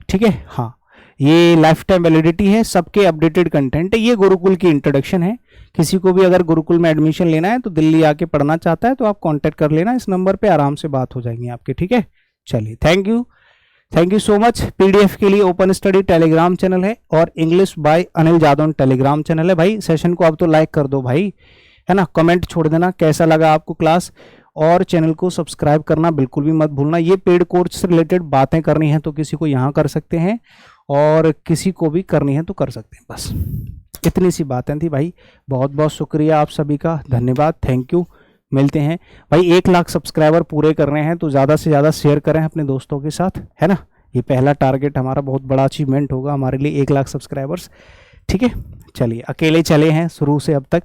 ठीक है। हाँ, ये लाइफ टाइम वैलिडिटी है, सबके अपडेटेड कंटेंट है। ये गुरुकुल की इंट्रोडक्शन है। किसी को भी अगर गुरुकुल में एडमिशन लेना है तो दिल्ली आके पढ़ना चाहता है तो आप कांटेक्ट कर लेना, इस नंबर पे आराम से बात हो जाएगी आपकी, ठीक है। चलिए, thank you so much. PDF के लिए ओपन स्टडी टेलीग्राम चैनल है और English by Anil Jadhav Telegram channel है। भाई सेशन को अब तो लाइक कर दो भाई, है ना। कमेंट छोड़ देना कैसा लगा आपको क्लास, और चैनल को सब्सक्राइब करना बिल्कुल भी मत भूलना। ये पेड कोर्स से रिलेटेड बातें करनी है तो किसी को यहाँ कर सकते हैं और किसी को भी करनी है तो कर सकते हैं। बस इतनी सी बातें थी भाई। बहुत बहुत शुक्रिया आप सभी का, धन्यवाद, थैंक यू। मिलते हैं भाई। 1 लाख सब्सक्राइबर पूरे करने हैं तो ज़्यादा से ज़्यादा शेयर करें अपने दोस्तों के साथ, है ना। ये पहला टारगेट हमारा, बहुत बड़ा अचीवमेंट होगा हमारे लिए 1 लाख सब्सक्राइबर्स, ठीक है। चलिए, अकेले चले हैं शुरू से अब तक,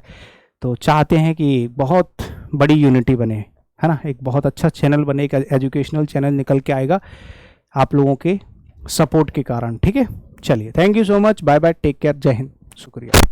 तो चाहते हैं कि बहुत बड़ी यूनिटी बने, है ना। एक बहुत अच्छा चैनल बने, एक एजुकेशनल चैनल निकल के आएगा आप लोगों के सपोर्ट के कारण, ठीक है। चलिए, thank you so much, bye bye, take care, Jai Hind, शुक्रिया।